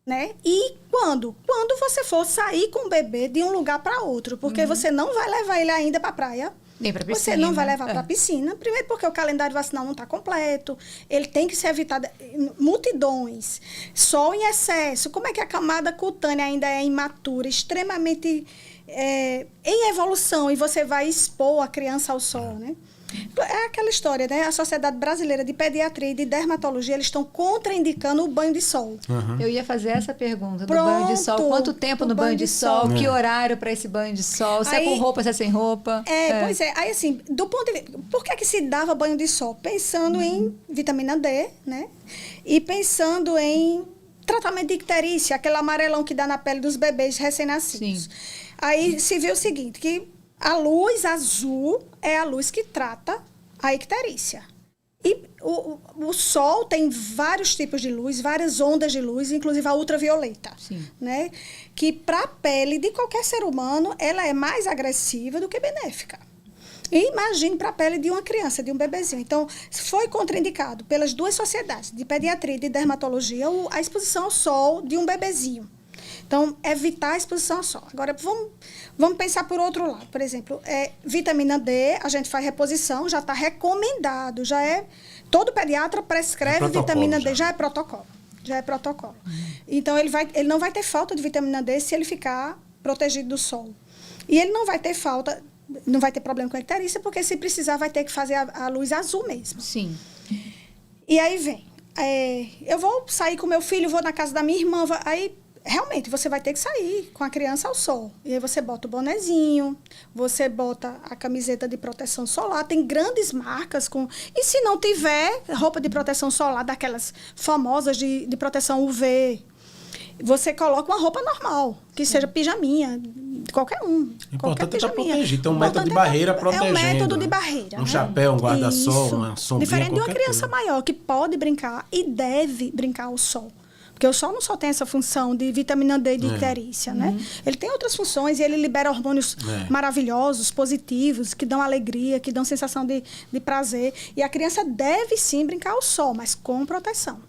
né? E quando? Quando você for sair com o bebê de um lugar para outro, porque você não vai levar ele ainda para a praia. Nem pra piscina. Você não vai levar para a piscina. Primeiro porque o calendário vacinal não está completo. Ele tem que ser evitado. Multidões. Sol em excesso. Como é que a camada cutânea ainda é imatura, extremamente em evolução e você vai expor a criança ao sol, né? É aquela história, né? A Sociedade Brasileira de Pediatria e de Dermatologia, eles estão contraindicando o banho de sol. Eu ia fazer essa pergunta, do banho de sol. Quanto tempo no banho de sol? Que horário para esse banho de sol? Se é com roupa, se é sem roupa? Pois é. Aí, assim, do ponto de vista... Por que se dava banho de sol? Pensando em vitamina D, né? E pensando em tratamento de icterícia, aquele amarelão que dá na pele dos bebês recém-nascidos. Aí se viu o seguinte, que a luz azul é a luz que trata a icterícia. E o sol tem vários tipos de luz, várias ondas de luz, inclusive a ultravioleta, né? Que para a pele de qualquer ser humano, ela é mais agressiva do que benéfica. E imagine para a pele de uma criança, de um bebezinho. Então, foi contraindicado pelas duas sociedades, de pediatria e de dermatologia, a exposição ao sol de um bebezinho. Então, evitar a exposição ao sol. Agora, vamos pensar por outro lado. Por exemplo, vitamina D, a gente faz reposição, já está recomendado, todo pediatra prescreve vitamina D, já é protocolo. Então, ele não vai ter falta de vitamina D se ele ficar protegido do sol. E ele não vai ter problema com a icterícia, porque se precisar vai ter que fazer a luz azul mesmo. Sim. E aí vem, eu vou sair com meu filho, vou na casa da minha irmã, aí realmente você vai ter que sair com a criança ao sol. E aí você bota o bonezinho, você bota a camiseta de proteção solar, tem grandes marcas com... E se não tiver roupa de proteção solar, daquelas famosas de proteção UV, você coloca uma roupa normal, que seja pijaminha, qualquer um. Importante é proteger. Tem um método de barreira protegendo. É um método de barreira. Um chapéu, um guarda-sol, uma sombrinha. Diferente de uma criança coisa. maior, que pode brincar e deve brincar ao sol. Porque o sol não só tem essa função de vitamina D e de icterícia, né? Ele tem outras funções e ele libera hormônios maravilhosos, positivos, que dão alegria, que dão sensação de prazer. E a criança deve sim brincar ao sol, mas com proteção.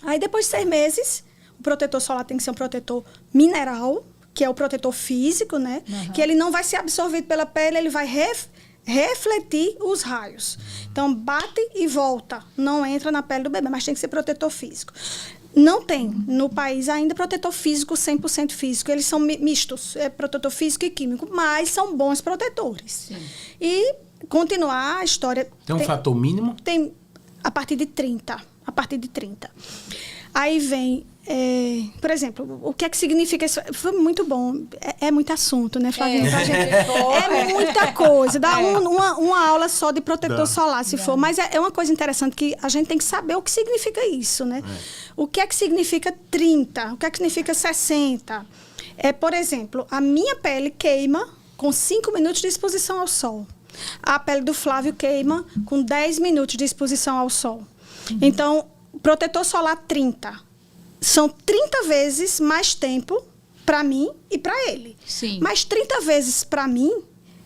Aí depois de 6 meses, o protetor solar tem que ser um protetor mineral, que é o protetor físico, né? Que ele não vai ser absorvido pela pele, ele vai refletir os raios. Então, bate e volta. Não entra na pele do bebê, mas tem que ser protetor físico. Não tem no país ainda protetor físico 100% físico. Eles são mistos, protetor físico e químico, mas são bons protetores. Sim. E continuar a história... Tem um fator mínimo? Tem a partir de 30. Aí vem... por exemplo, o que é que significa isso? Foi muito bom. É muito assunto, né, Flavinha? É muita coisa. Dá uma aula só de protetor solar, se for. Mas é uma coisa interessante que a gente tem que saber o que significa isso, né? O que é que significa 30? O que é que significa 60? Por exemplo, a minha pele queima com 5 minutos de exposição ao sol. A pele do Flávio queima com 10 minutos de exposição ao sol. Então, protetor solar 30. São 30 vezes mais tempo para mim e para ele. Sim. Mas 30 vezes para mim,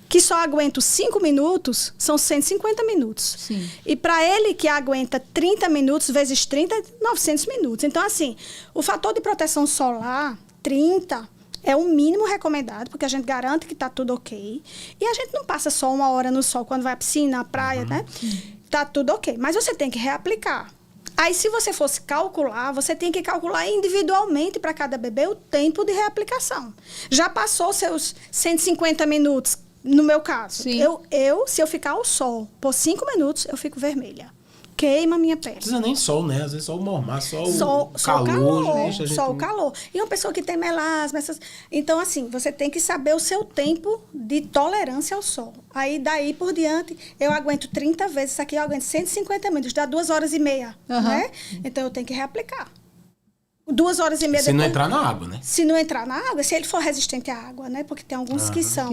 que só aguento 5 minutos, são 150 minutos. Sim. E para ele, que aguenta 30 minutos vezes 30, 900 minutos. Então, assim, o fator de proteção solar, 30, é o mínimo recomendado, porque a gente garante que está tudo ok. E a gente não passa só 1 hora no sol quando vai à piscina, à praia, né? Tá tudo ok. Mas você tem que reaplicar. Aí, se você fosse calcular, você tem que calcular individualmente para cada bebê o tempo de reaplicação. Já passou seus 150 minutos, no meu caso. Sim. Se eu ficar ao sol por 5 minutos, eu fico vermelha. Queima a minha pele. Não precisa nem sol, né? Às vezes só o mormar, só o calor. E uma pessoa que tem melasma, então, assim, você tem que saber o seu tempo de tolerância ao sol. Aí, daí por diante, eu aguento 30 vezes. Isso aqui eu aguento 150 minutos, dá 2 horas e meia, né? Então, eu tenho que reaplicar. 2 horas e meia Se não entrar na água, né? Se não entrar na água, se ele for resistente à água, né? Porque tem alguns que são.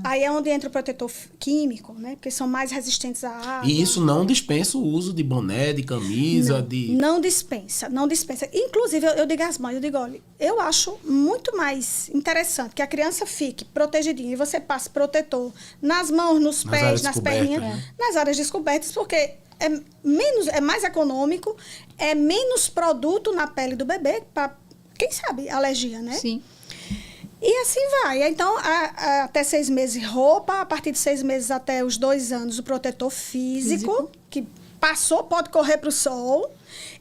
Aí é onde entra o protetor químico, né? Porque são mais resistentes à água. E isso não dispensa o uso de boné, de camisa, Não dispensa. Inclusive, eu digo às mães, olha, eu acho muito mais interessante que a criança fique protegidinha e você passe protetor nas mãos, nos pés, nas perninhas, nas áreas descobertas, porque... É mais econômico, é menos produto na pele do bebê, para, quem sabe, alergia, né? Sim. E assim vai. Então, até 6 meses roupa, a partir de 6 meses até os 2 anos, o protetor físico, que passou, pode correr para o sol.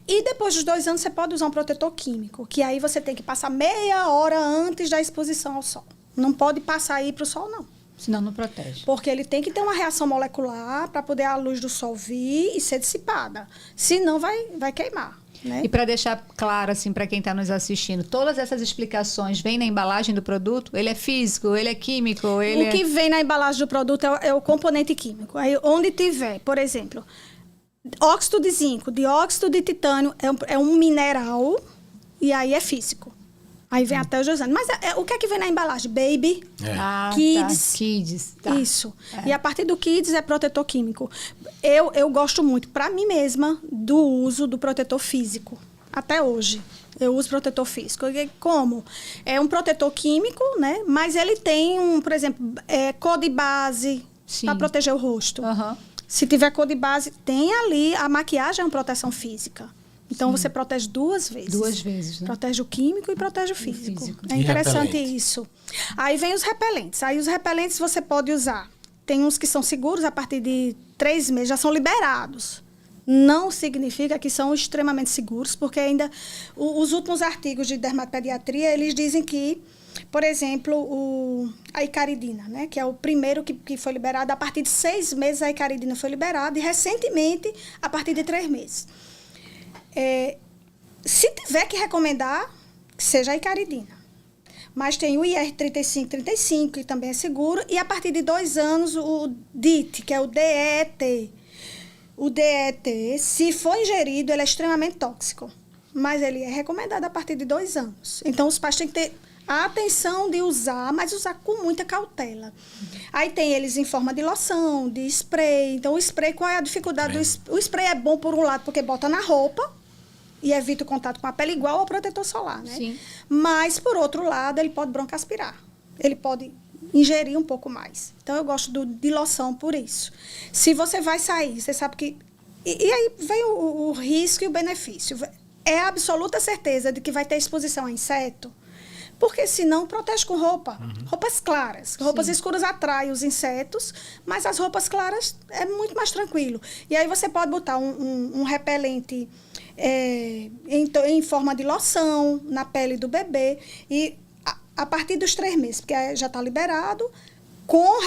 E depois dos 2 anos, você pode usar um protetor químico, que aí você tem que passar meia hora antes da exposição ao sol. Não pode passar aí para o sol, não. Senão não protege. Porque ele tem que ter uma reação molecular para poder a luz do sol vir e ser dissipada. Senão vai queimar. Né? E para deixar claro, assim, para quem está nos assistindo, todas essas explicações vêm na embalagem do produto? Ele é físico, ele é químico? O que vem na embalagem do produto é o componente químico. Aí, onde tiver, por exemplo, óxido de zinco, dióxido de titânio, é um mineral e aí é físico. Aí vem até os 2 anos. Mas o que é que vem na embalagem? Baby, Kids. Tá. Kids. Tá. Isso. E a partir do Kids é protetor químico. Eu gosto muito, para mim mesma, do uso do protetor físico. Até hoje. Eu uso protetor físico. Como? É um protetor químico, né? Mas ele tem, por exemplo, cor de base para proteger o rosto. Uhum. Se tiver cor de base, tem ali. A maquiagem é uma proteção física. Então, você protege 2 vezes. 2 vezes, né? Protege o químico e protege o físico. É E interessante repelente. isso. Aí vem os repelentes. Aí os repelentes você pode usar. Tem uns que são seguros a partir de 3 meses, já são liberados. Não significa que são extremamente seguros, porque ainda os últimos artigos de dermatopediatria, eles dizem que, por exemplo, a icaridina, né, que é o primeiro que foi liberado, a partir de 6 meses a icaridina foi liberada e recentemente a partir de 3 meses. Se tiver que recomendar, que seja a icaridina. Mas tem o IR3535, que também é seguro, e a partir de 2 anos o DIT, que é o DET. O DET, se for ingerido, ele é extremamente tóxico, mas ele é recomendado a partir de 2 anos. Então, os pais têm que ter a atenção de usar, mas usar com muita cautela. Aí tem eles em forma de loção, de spray. Então, o spray, qual é a dificuldade do spray? O spray é bom, por um lado, porque bota na roupa, e evita o contato com a pele igual ao protetor solar, né? Sim. Mas, por outro lado, ele pode broncoaspirar. Ele pode ingerir um pouco mais. Então, eu gosto de loção por isso. Se você vai sair, você sabe que... E aí vem o risco e o benefício. É a absoluta certeza de que vai ter exposição a inseto, porque senão protege com roupa. Roupas claras. Roupas escuras atraem os insetos, mas as roupas claras é muito mais tranquilo. E aí você pode botar um repelente em forma de loção na pele do bebê e a partir dos 3 meses, porque já está liberado, com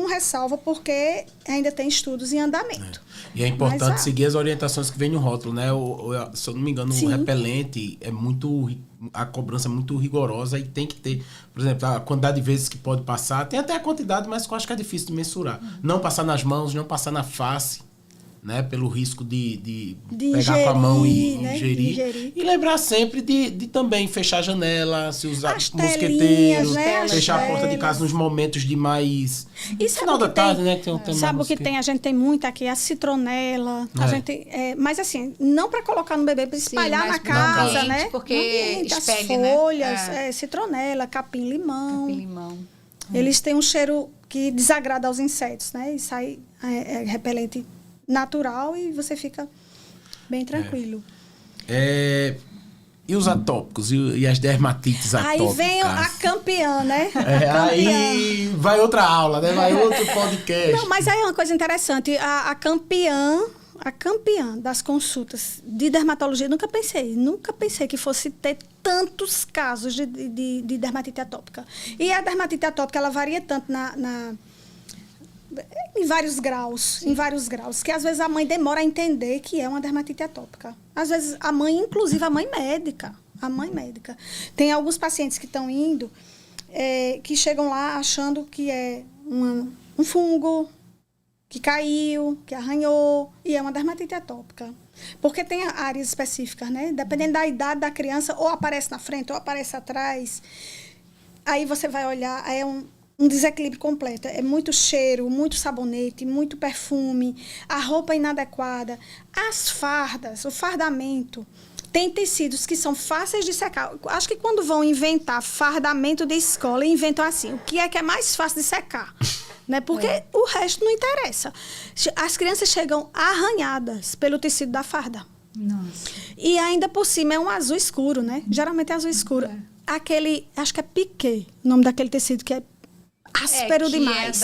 ressalva, porque ainda tem estudos em andamento. E é importante seguir as orientações que vem no rótulo, né? Se eu não me engano, Sim. o repelente é muito... A cobrança é muito rigorosa e tem que ter, por exemplo, a quantidade de vezes que pode passar. Tem até a quantidade, mas eu acho que é difícil de mensurar. Não passar nas mãos, não passar na face, né? Pelo risco de pegar ingerir, com a mão e né? ingerir. E lembrar sempre de também fechar a janela, se usar As mosqueteiros, telinhas, né? fechar As a porta de telas. casa nos momentos de mais... E no final da tarde, né? Que tem Sabe mais o que tem? A gente tem muito aqui, a citronela. A gente, mas assim, não para colocar no bebê, para espalhar mas na no casa, ambiente, né? porque No ambiente, espelha, as né? folhas, citronela, capim-limão. Capim-limão. Eles têm um cheiro que desagrada aos insetos, né? E sai repelente natural e você fica bem tranquilo. E os atópicos? E as dermatites atópicas? Aí vem a campeã, né? Aí vai outra aula, né? Vai outro podcast. Não, mas aí é uma coisa interessante. A campeã das consultas de dermatologia, nunca pensei que fosse ter tantos casos de dermatite atópica. E a dermatite atópica, ela varia tanto em vários graus, que às vezes a mãe demora a entender que é uma dermatite atópica. Às vezes inclusive a mãe médica. Tem alguns pacientes que estão indo, que chegam lá achando que é um fungo, que caiu, que arranhou, e é uma dermatite atópica. Porque tem áreas específicas, né? Dependendo da idade da criança, ou aparece na frente, ou aparece atrás. Aí você vai olhar, é um desequilíbrio completo. É muito cheiro, muito sabonete, muito perfume, a roupa inadequada, as fardas, o fardamento. Tem tecidos que são fáceis de secar. Acho que quando vão inventar fardamento de escola, inventam assim, o que é mais fácil de secar? Né? Porque o resto não interessa. As crianças chegam arranhadas pelo tecido da farda. Nossa. E ainda por cima é um azul escuro, né? Geralmente é azul escuro. Aquele, acho que é piquê, o nome daquele tecido que é áspero que demais.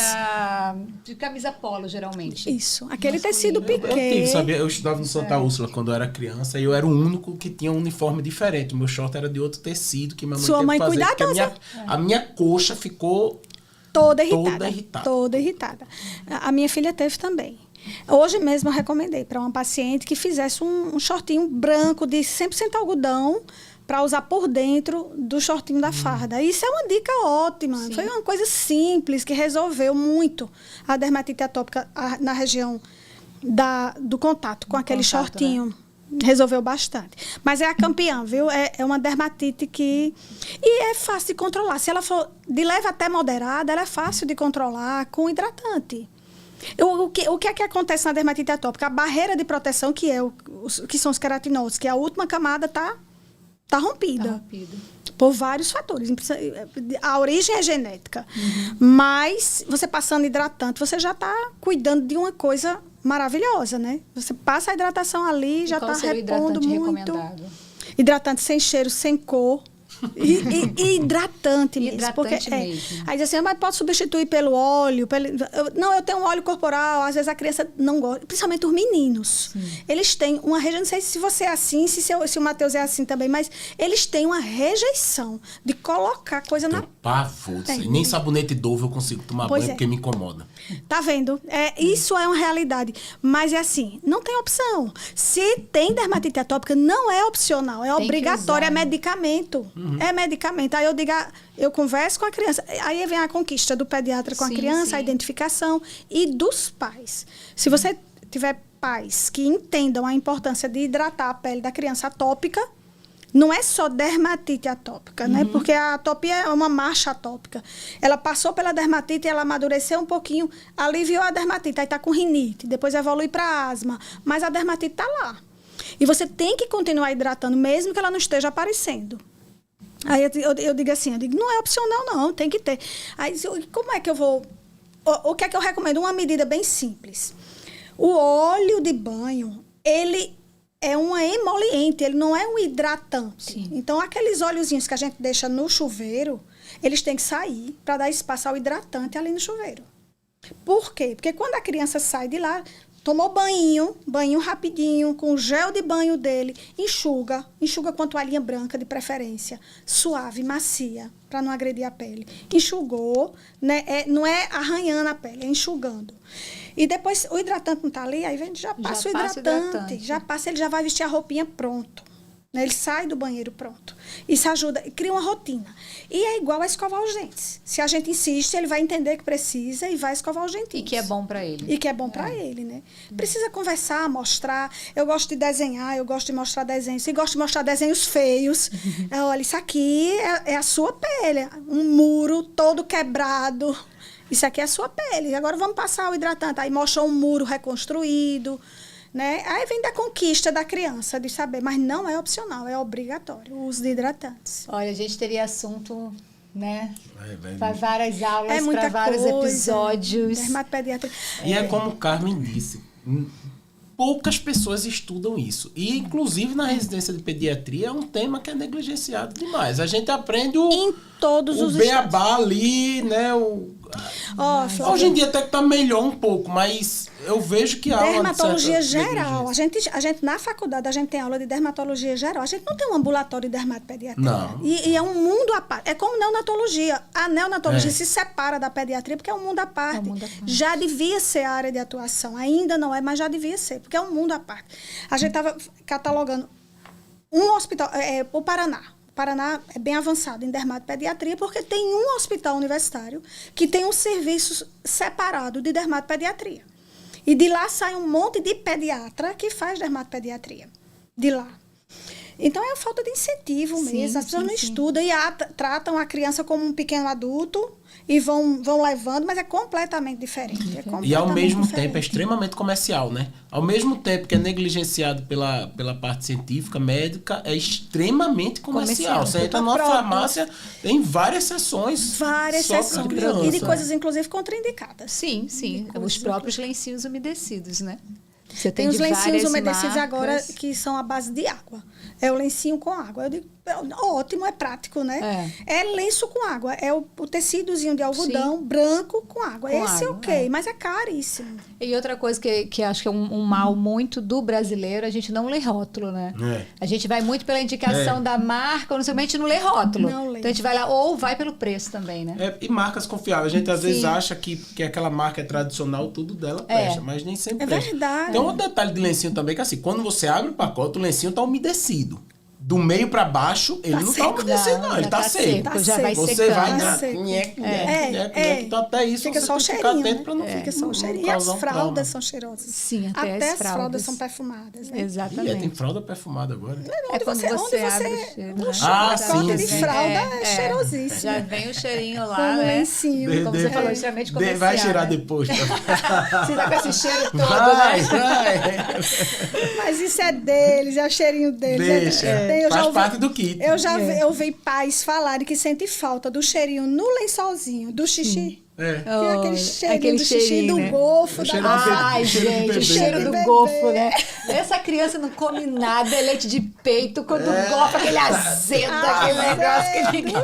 de camisa polo, geralmente. Isso, aquele Masculino. tecido piquê. Eu tive, sabia? Eu estudava no Santa Úrsula quando eu era criança e eu era o único que tinha um uniforme diferente. O meu short era de outro tecido que minha mãe Sua teve mãe que fazer, porque cuidadosa. a minha coxa ficou Toda irritada. irritada. Toda irritada. A minha filha teve também. Hoje mesmo eu recomendei para uma paciente que fizesse um shortinho branco de 100% algodão para usar por dentro do shortinho da farda. Isso é uma dica ótima. Sim. Foi uma coisa simples que resolveu muito a dermatite atópica na região do contato com aquele contato, shortinho. Resolveu bastante. Mas é a campeã, viu? É uma dermatite que... E é fácil de controlar. Se ela for de leve até moderada, ela é fácil de controlar com hidratante. O que é que acontece na dermatite atópica? A barreira de proteção, que são os queratinócitos, que a última camada tá rompida. Tá rompido. Por vários fatores. A origem é genética. Mas você passando hidratante, você já está cuidando de uma coisa maravilhosa, né? Você passa a hidratação ali, já está repondo muito. Recomendado? Hidratante sem cheiro, sem cor. E hidratante mesmo. Hidratante mesmo. Aí diz assim, mas pode substituir pelo óleo? Não, eu tenho um óleo corporal, às vezes a criança não gosta, principalmente os meninos. Sim. Eles têm uma rejeição, não sei se você é assim, se o Matheus é assim também, mas eles têm uma rejeição de colocar coisa na... Pavor, nem sabonete Dove eu consigo tomar banho porque me incomoda. Tá vendo? Isso é uma realidade. Mas é assim, não tem opção. Se tem dermatite atópica, não é opcional, é obrigatório, é medicamento. É medicamento. Aí eu converso com a criança. Aí vem a conquista do pediatra com a criança, a identificação e dos pais. Se você tiver pais que entendam a importância de hidratar a pele da criança atópica, não é só dermatite atópica, né? Porque a atopia é uma marcha atópica. Ela passou pela dermatite, ela amadureceu um pouquinho, aliviou a dermatite, aí está com rinite, depois evolui para asma. Mas a dermatite está lá. E você tem que continuar hidratando, mesmo que ela não esteja aparecendo. Aí eu digo assim, não é opcional não, tem que ter. Aí como é que eu vou... O que é que eu recomendo? Uma medida bem simples. O óleo de banho, ele é um emoliente, ele não é um hidratante. Sim. Então, aqueles óleozinhos que a gente deixa no chuveiro, eles têm que sair para dar espaço ao hidratante ali no chuveiro. Por quê? Porque quando a criança sai de lá... Tomou banho rapidinho, com o gel de banho dele, enxuga com a toalhinha branca de preferência, suave, macia, para não agredir a pele. Enxugou, né? Não é arranhando a pele, é enxugando. E depois o hidratante não está ali, aí já passa o hidratante. Já passa, ele já vai vestir a roupinha pronto. Ele sai do banheiro pronto. Isso ajuda, cria uma rotina. E é igual a escovar os dentes. Se a gente insiste, ele vai entender que precisa e vai escovar os dentinhos. E que é bom para ele. E que é bom para ele, né? Precisa conversar, mostrar. Eu gosto de desenhar, eu gosto de mostrar desenhos. E gosto de mostrar desenhos feios. Olha, isso aqui é a sua pele. Um muro todo quebrado. Isso aqui é a sua pele. Agora vamos passar o hidratante. Aí mostra um muro reconstruído. Né? Aí vem da conquista da criança, de saber. Mas não é opcional, é obrigatório o uso de hidratantes. Olha, a gente teria assunto, né? Para várias aulas, para vários episódios. Dermatopediatria. E é como o Carmen disse, poucas pessoas estudam isso. E, inclusive, na residência de pediatria, é um tema que é negligenciado demais. A gente aprende em todos os beabá ali, né? Hoje em dia até que tá melhor um pouco, mas eu vejo que há dermatologia geral. A gente na faculdade, a gente tem aula de dermatologia geral. A gente não tem um ambulatório de dermatopediatria. Não. E é um mundo à parte. É como neonatologia. A neonatologia se separa da pediatria porque é um mundo à parte. Já devia ser a área de atuação. Ainda não é, mas já devia ser, porque é um mundo à parte. A gente estava catalogando um hospital, o Paraná. O Paraná é bem avançado em dermatopediatria porque tem um hospital universitário que tem um serviço separado de dermatopediatria. E de lá sai um monte de pediatra que faz dermatopediatria. De lá. Então, é a falta de incentivo mesmo. As pessoas não estudam e tratam a criança como um pequeno adulto e vão levando, mas é completamente diferente. E, ao mesmo tempo, é extremamente comercial, né? Ao mesmo tempo que é negligenciado pela parte científica, médica, é extremamente comercial. Você entra numa farmácia, tem várias sessões. Várias sessões. E de coisas, inclusive, contraindicadas. Sim. Os próprios lencinhos umedecidos, né? Você Tem os de lencinhos várias umedecidos marcas. agora que são à base de água. É o lencinho com água. Eu digo, ótimo, é prático, né? É lenço com água. É o tecidozinho de algodão branco com água. Com Esse água, ok, mas é caríssimo. E outra coisa que acho que é um mal muito do brasileiro, a gente não lê rótulo, né? A gente vai muito pela indicação da marca, ou não sei, mas a gente não lê rótulo. Não lê. Então a gente vai lá, ou vai pelo preço também, né? E marcas confiáveis. A gente às vezes Sim. acha que aquela marca é tradicional, tudo dela presta, mas nem sempre É presta. verdade. Tem um outro detalhe de lencinho também, que assim, quando você abre o pacote, o lencinho tá umedecido. Do meio pra baixo, ele não tá seco. umedecido, não. Ele já tá seco. Tá já vai Você secando. vai Tá na seco. então até isso Fica você só o tem que ficar cheirinho, atento né? pra não Fica só o não cheirinho. E as causar um fraldas trauma. são cheirosas. Sim, até as fraldas fraldas são perfumadas, né? Exatamente. Tem fralda perfumada agora. É quando você abre o cheiro, né? pacote de sim. fralda é cheirosíssimo. Já vem o cheirinho lá, Como né? lencinho. Como você falou, extremamente comercial. Vai cheirar né? depois. Você tá com esse cheiro todo, Vai. Mas isso é deles, é o cheirinho deles. Deixa. Eu já Faz ouvi- parte do kit. Eu ouvi pais falarem que sente falta do cheirinho no lençolzinho, do xixi. Tem aquele cheirinho do xixi do né? golfo. O cheiro da... do Ai, cheiro de gente, bebê, o cheiro né? do Bebê. golfo, né? Essa criança não come nada, é leite de peito, quando golfa aquele azedo, aquele negócio que ninguém...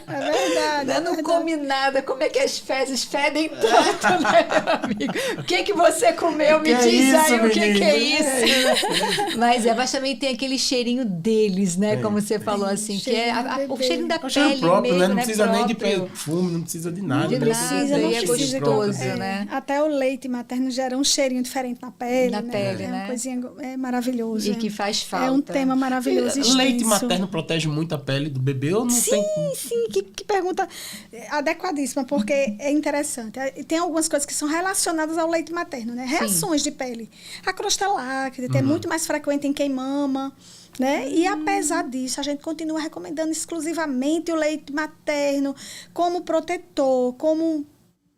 É verdade. Né? Não come nada, como é que as fezes fedem tanto, né, meu amigo? O que você comeu? Me Que é diz isso, aí o que menino? é isso. Mas também tem aquele cheirinho deles, né? Como você falou assim, que é o cheirinho da É o cheiro pele próprio, mesmo, né? Não né? precisa nem de próprio. perfume, não precisa de nada. De né? nada, não e é precisa. gostoso, É, né? Até o leite materno gera um cheirinho diferente na pele. Na né? pele, é né? uma coisinha maravilhosa. E que faz falta. É um tema maravilhoso. Leite extenso. materno protege muito a pele do bebê ou não tem? Sim, que pergunta adequadíssima, porque é interessante. Tem algumas coisas que são relacionadas ao leite materno, né? Reações de pele. A crosta láctea é muito mais frequente em quem mama, né? E apesar disso, a gente continua recomendando exclusivamente o leite materno como protetor, como...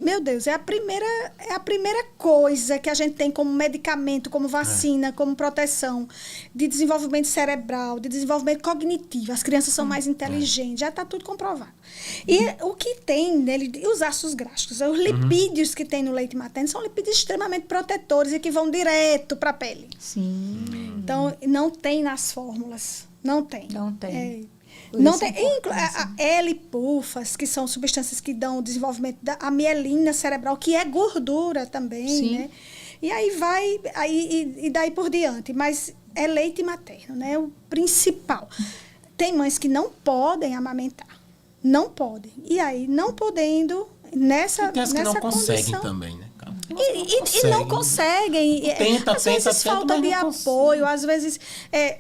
Meu Deus, é a primeira coisa que a gente tem como medicamento, como vacina, como proteção de desenvolvimento cerebral, de desenvolvimento cognitivo. As crianças são mais inteligentes, já está tudo comprovado. E o que tem nele, e os ácidos graxos, os lipídios que tem no leite materno são lipídios extremamente protetores e que vão direto para a pele. Sim. Então, não tem nas fórmulas. Não tem. Não tem. Não tem. A L-pufas, que são substâncias que dão o desenvolvimento da mielina cerebral, que é gordura também, Sim. né? E aí vai, e daí por diante. Mas é leite materno, né? O principal. Tem mães que não podem amamentar. Não podem. E aí, não podendo, nessa Tem as que não condição, conseguem também, né? e não conseguem. Às vezes falta mas de não apoio, às vezes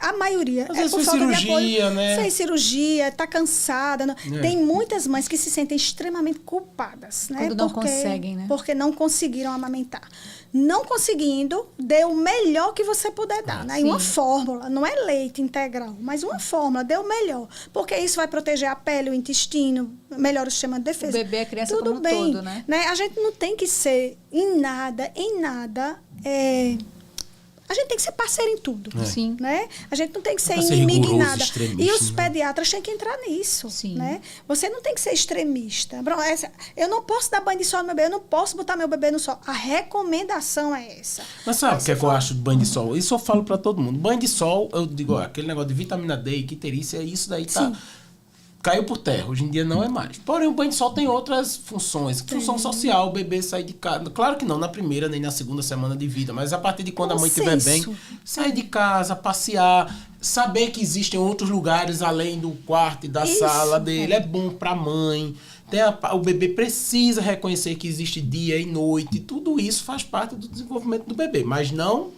a maioria Às é vezes por fez falta de cirurgia, apoio. né? Fez cirurgia, está cansada. Tem muitas mães que se sentem extremamente culpadas, né? Quando não conseguem, né? Porque não conseguiram amamentar. Não conseguindo, dê o melhor que você puder dar. Né? E uma fórmula, não é leite integral, mas uma fórmula, dê o melhor. Porque isso vai proteger a pele, o intestino, melhora o sistema de defesa. O bebê, a criança Tudo como um bem, todo, né? A gente não tem que ser em nada, a gente tem que ser parceiro em tudo. Sim. Né? A gente não tem que ser Pra ser inimigo em rigoroso, nada. extremista, E os né? pediatras têm que entrar nisso. Sim. Né? Você não tem que ser extremista. Eu não posso dar banho de sol no meu bebê, eu não posso botar meu bebê no sol. A recomendação é essa. Mas sabe o que é que eu acho do banho de sol? Isso eu falo pra todo mundo. Banho de sol, eu digo, aquele negócio de vitamina D e quiterícia, isso daí tá... Caiu por terra, hoje em dia não é mais. Porém, o banho de sol tem outras funções. Função social, o bebê sair de casa. Claro que não na primeira nem na segunda semana de vida, mas a partir de quando a mãe estiver bem, sair de casa, passear, saber que existem outros lugares além do quarto e da sala dele. É bom pra mãe. O bebê precisa reconhecer que existe dia e noite. Tudo isso faz parte do desenvolvimento do bebê, mas não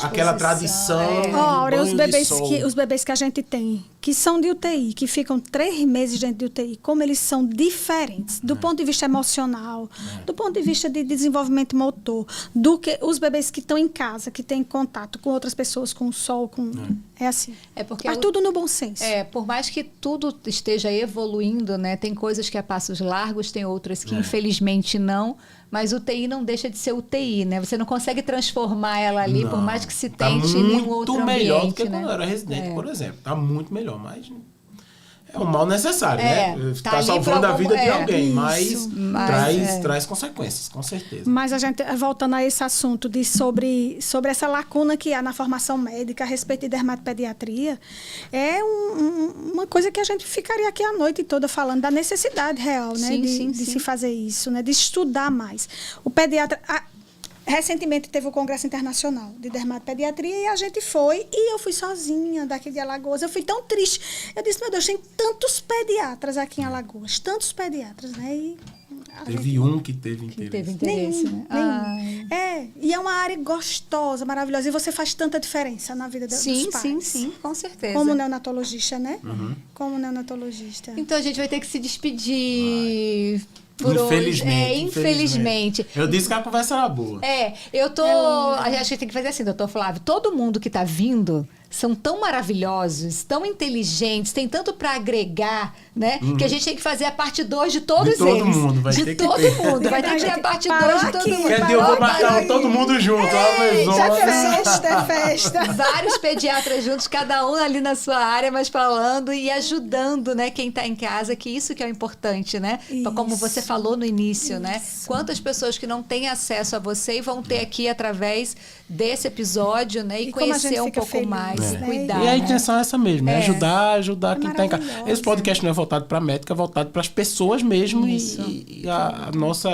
aquela tradição. Olha, banho de sol. os bebês que a gente tem, que são de UTI, que ficam 3 meses dentro de UTI, como eles são diferentes do ponto de vista emocional, do ponto de vista de desenvolvimento motor, do que os bebês que estão em casa, que têm contato com outras pessoas, com o sol, é assim. Mas tudo no bom senso. Por mais que tudo esteja evoluindo, né? Tem coisas que a passos largos, tem outras que infelizmente não. Mas UTI não deixa de ser UTI, né? Você não consegue transformar ela ali, por mais que se tente em um outro ambiente, melhor do que né? quando eu era residente, por exemplo. Tá muito melhor, mas... É um mal necessário, É, né? tá Tá ali salvando pra a vida de algum- alguém, isso. mas traz consequências, com certeza. Mas a gente, voltando a esse assunto sobre essa lacuna que há na formação médica a respeito de dermatopediatria, é uma coisa que a gente ficaria aqui a noite toda falando da necessidade real, né? Sim, de sim, de sim. se fazer isso, né? De estudar mais. O pediatra... Recentemente teve o Congresso Internacional de Dermatopediatria e a gente foi, e eu fui sozinha daqui de Alagoas. Eu fui tão triste. Eu disse, meu Deus, tem tantos pediatras aqui em Alagoas, tantos pediatras, né? E a gente- Teve um que teve Que interesse. teve interesse, Nenhum, né? nenhum. É, e é uma área gostosa, maravilhosa. E você faz tanta diferença na vida dos Sim, pais. sim, sim, com certeza. Como neonatologista, né? Uhum. Como neonatologista. Então a gente vai ter que se despedir por hoje. Infelizmente, Infelizmente. Eu disse que a conversa era boa. Eu tô. A gente tem que fazer assim, doutor Flávio. Todo mundo que tá vindo são tão maravilhosos, tão inteligentes, tem tanto para agregar, né? Que a gente tem que fazer a parte 2 de todos De todo eles. mundo, vai de ter que todo ter. mundo. Vai ter que ter a parte 2 de todo Aqui, mundo. Quer dizer, eu vou marcar todo mundo junto. É festa. Vários pediatras juntos, cada um ali na sua área, mas falando e ajudando, né, quem está em casa, que isso que é o importante, né? Como você falou no início, né? Quantas pessoas que não têm acesso a você e vão ter aqui através desse episódio, né? E como a gente conhecer um fica pouco feliz, mais, né? cuidar. E a né? intenção é essa mesmo, é ajudar quem está em casa. maravilhosa. Esse podcast não é voltado para médica, é voltado para as pessoas mesmo. E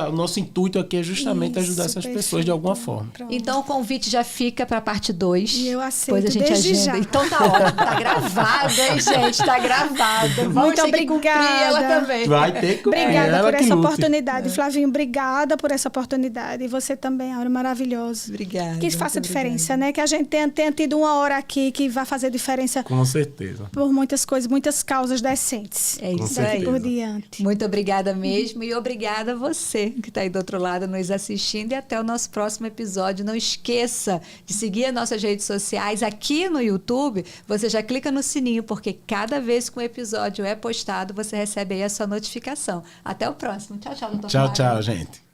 o nosso intuito aqui é justamente Isso, ajudar essas perfeito. pessoas de alguma forma. Pronto. Então o convite já fica para a parte 2. E eu aceito, Depois a gente desde agenda. já. Então tá ótimo. Tá gravado, hein, gente? Tá gravado. Vamos Muito ter que cumprir ela obrigada. também. Vai ter que cumprir, Obrigada ela por que essa lute. oportunidade, Flavinho. Obrigada por essa oportunidade. E você também, Áurea, maravilhoso. Obrigada. Que faça muito diferença, obrigada. né? Que a gente tenha tido uma hora aqui que vai fazer diferença Com certeza. por muitas coisas, muitas causas decentes. É isso Com aí. Daqui por diante. Muito obrigada mesmo e obrigada a você que está aí do outro lado nos assistindo e até o nosso próximo episódio. Não esqueça de seguir as nossas redes sociais aqui no YouTube. Você já clica no sininho porque cada vez que um episódio é postado, você recebe aí a sua notificação. Até o próximo. Tchau, tchau, doutor Tchau, Flávio. tchau, gente.